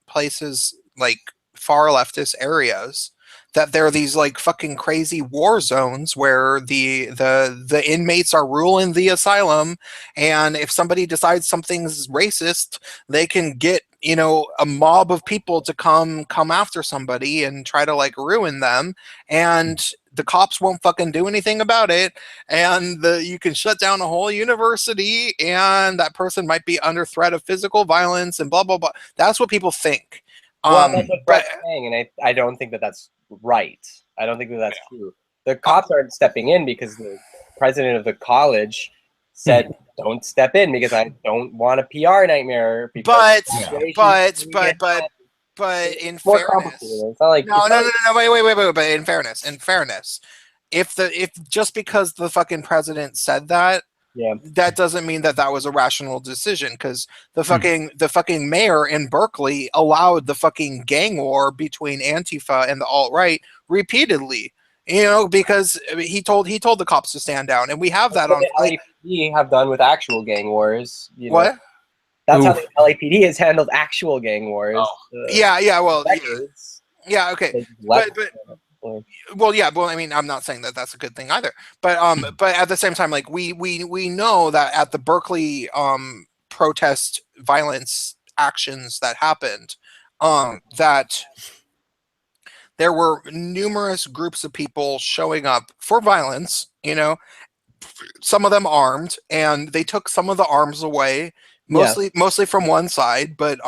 places like far leftist areas, that they're these like fucking crazy war zones where the inmates are ruling the asylum, and if somebody decides something's racist, they can get, you know, a mob of people to come after somebody and try to like ruin them, and the cops won't fucking do anything about it, and you can shut down a whole university, and that person might be under threat of physical violence and blah blah blah. That's what people think. Well, that's what But Brett's saying, and I don't think that that's right. I don't think that that's true. The cops aren't stepping in because the president of the college said, "Don't step in because I don't want a PR nightmare." Because but Yeah. but in it's more complicated. fairness, It's not like wait, but in fairness, if just because the fucking president said that, yeah, that doesn't mean that that was a rational decision, because the fucking mayor in Berkeley allowed the fucking gang war between Antifa and the alt-right repeatedly, you know, because he told the cops to stand down, and we have that's that what on the like LAPD have done with actual gang wars. You know, what. that's how Oof. the LAPD has handled actual gang wars. Yeah, well, Decades. yeah, okay, They just but left. well, yeah, well, I mean, I'm not saying that that's a good thing either, but at the same time, like we know that at the Berkeley protest violence actions that happened, that there were numerous groups of people showing up for violence, you know, some of them armed, and they took some of the arms away, Yeah. mostly from one side, but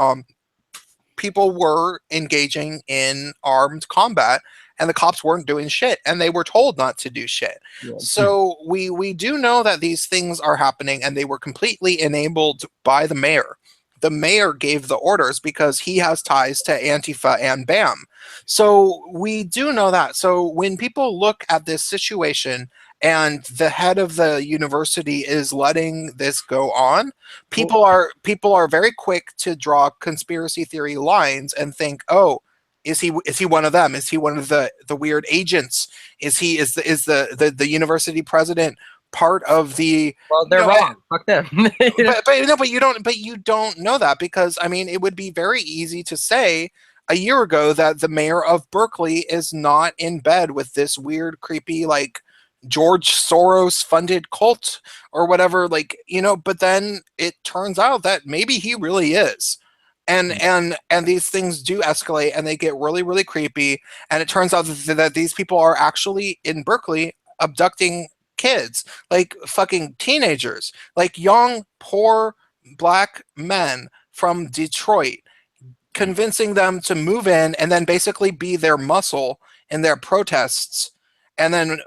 people were engaging in armed combat, and the cops weren't doing shit, and they were told not to do shit. Yeah. So we do know that these things are happening, and they were completely enabled by the mayor. The mayor gave the orders because he has ties to Antifa and BAM. So we do know that. So when people look at this situation and the head of the university is letting this go on, people are very quick to draw conspiracy theory lines and think, oh, is he one of them? Is he one of the weird agents? Is the university president part of the, Well, you they're know, wrong. Fuck them. You know? but you don't know that, because I mean, it would be very easy to say a year ago that the mayor of Berkeley is not in bed with this weird, creepy, like George Soros funded cult or whatever, like, you know, but then it turns out that maybe he really is. And these things do escalate, and they get really, really creepy, and it turns out that these people are actually in Berkeley abducting kids, like fucking teenagers, like young, poor black men from Detroit, convincing them to move in and then basically be their muscle in their protests, and then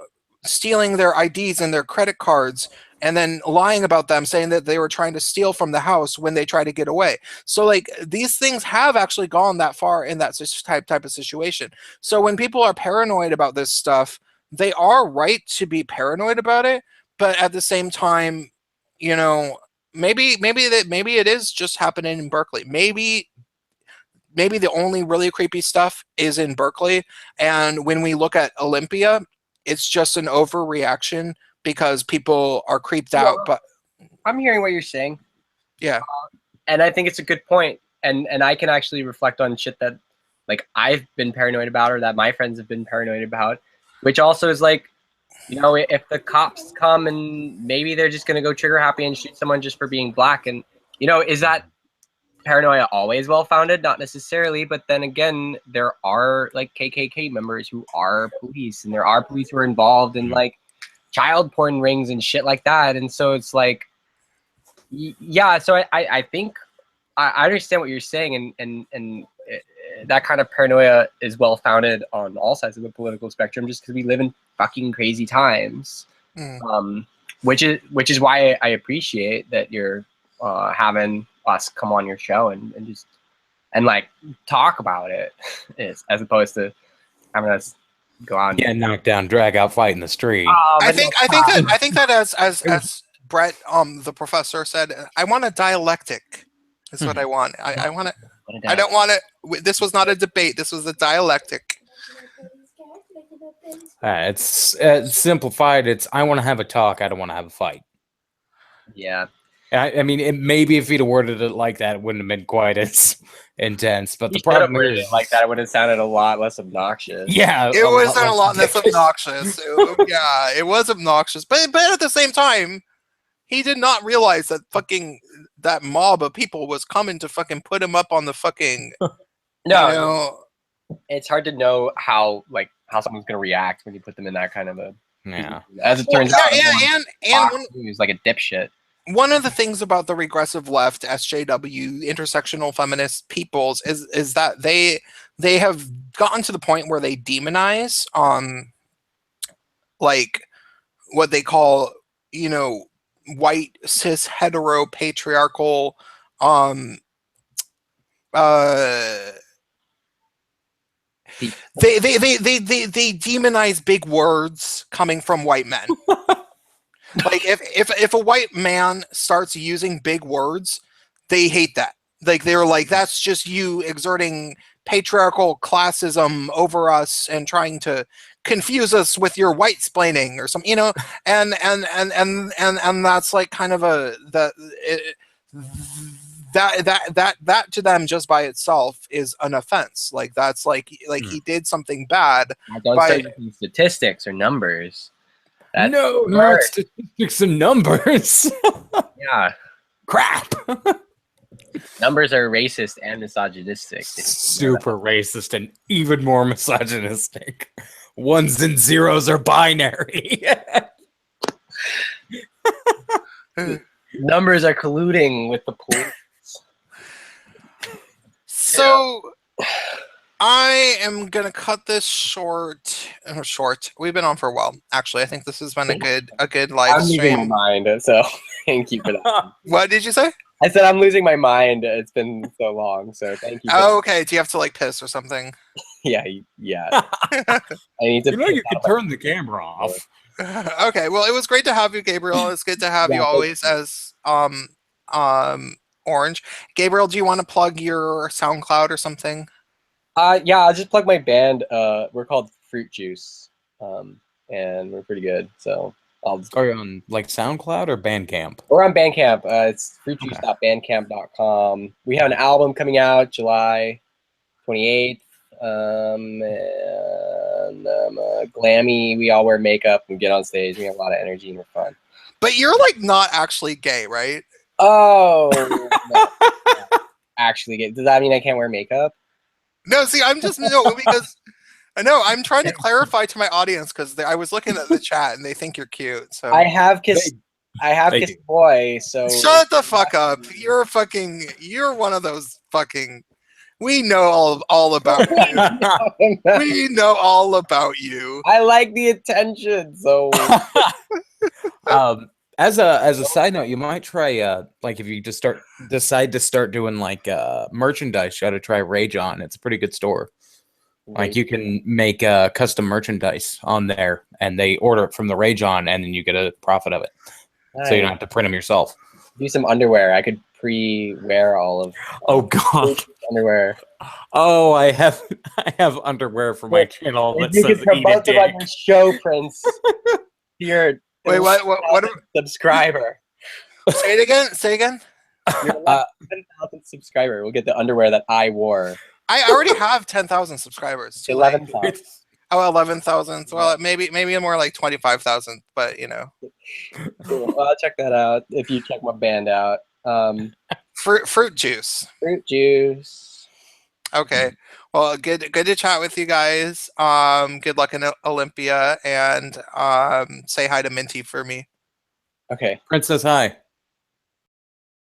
stealing their IDs and their credit cards, and then lying about them, saying that they were trying to steal from the house when they try to get away. So like, these things have actually gone that far in that type of situation. So when people are paranoid about this stuff, they are right to be paranoid about it, but at the same time, you know, maybe it is just happening in Berkeley. Maybe the only really creepy stuff is in Berkeley, and when we look at Olympia, it's just an overreaction because people are creeped out. Well, But I'm hearing what you're saying, yeah, and I think it's a good point. And I can actually reflect on shit that like I've been paranoid about, or that my friends have been paranoid about, which also is like, you know, if the cops come and maybe they're just gonna go trigger happy and shoot someone just for being black, and you know, is that paranoia always well founded? Not necessarily, but then again, there are like KKK members who are police, and there are police who are involved in like child porn rings and shit like that, and so it's like, yeah. So I think I understand what you're saying, and that kind of paranoia is well founded on all sides of the political spectrum, just because we live in fucking crazy times. Which is why I appreciate that you're having us come on your show and just like talk about it, as opposed to having us go out and knock down, drag out, fight in the street. I think that as Brett, the professor said, I want a dialectic. Is what I want. I want it. I don't want it. This was not a debate. This was a dialectic. It's simplified. It's I want to have a talk. I don't want to have a fight. Yeah. I mean, maybe if he'd have worded it like that, it wouldn't have been quite as intense. But the problem is, like that, it would have sounded a lot less obnoxious. Yeah, it wasn't a lot less obnoxious. It was obnoxious, but at the same time, he did not realize that fucking that mob of people was coming to fucking put him up on the fucking. It's hard to know how someone's gonna react when you put them in that kind of a. Yeah. As it turns out, and he's like a dipshit. One of the things about the regressive left, SJW, intersectional feminist peoples, is that they have gotten to the point where they demonize like what they call, white cis hetero patriarchal they demonize big words coming from white men. Like if a white man starts using big words, they hate that. Like they're like, that's just you exerting patriarchal classism over us and trying to confuse us with your white splaining or something, and that's like kind of that to them just by itself is an offense. Like that's like he did something bad. Don't start using statistics or numbers. No, statistics and numbers. Yeah. Crap. Numbers are racist and misogynistic. Super racist and even more misogynistic. Ones and zeros are binary. Numbers are colluding with the police. So I am gonna cut this short. We've been on for a while. Actually, I think this has been a good live I'm stream. losing my mind, so thank you for that. What did you say? I said I'm losing my mind. It's been so long, so thank you. Oh, okay. Do you have to like piss or something? Yeah. I need to. You can turn the camera off. Okay. Well, it was great to have you, Gabriel. It's good to have you always as Orange. Gabriel, do you want to plug your SoundCloud or something? Yeah, I'll just plug my band. We're called Fruit Juice, and we're pretty good. So Are you on like SoundCloud or Bandcamp? We're on Bandcamp. It's fruitjuice.bandcamp.com. We have an album coming out July 28th. And glammy. We all wear makeup and get on stage. We have a lot of energy and we're fun. But you're like not actually gay, right? Oh, no. Actually gay. Does that mean I can't wear makeup? No, see, because I'm trying to clarify to my audience because I was looking at the chat and they think you're cute. So I have kissed a boy. So shut the fuck up. You're one of those fucking. We know all about you. We know all about you. I like the attention. So, as a side note, you might try like if you just decide to start doing like merchandise, you got to try Rage On. It's a pretty good store. Like you can make custom merchandise on there, and they order it from the Rage On, and then you get a profit of it. Nice. So you don't have to print them yourself. Do some underwear. I could pre-wear all of. Oh God, underwear. Oh, I have underwear for my channel that says "Eat a Dick." On your show, Prince. Here. Wait, what? Subscriber. Say it again. You're 10,000 subscriber. We'll get the underwear that I wore. I already have 10,000 subscribers. 11,000. Oh, 11,000. Well, maybe more like 25,000. But Cool. Well, I'll check that out if you check my band out. Fruit Juice. Fruit Juice. Okay. Well, good to chat with you guys. Good luck in Olympia, and say hi to Minty for me. Okay. Princess, hi.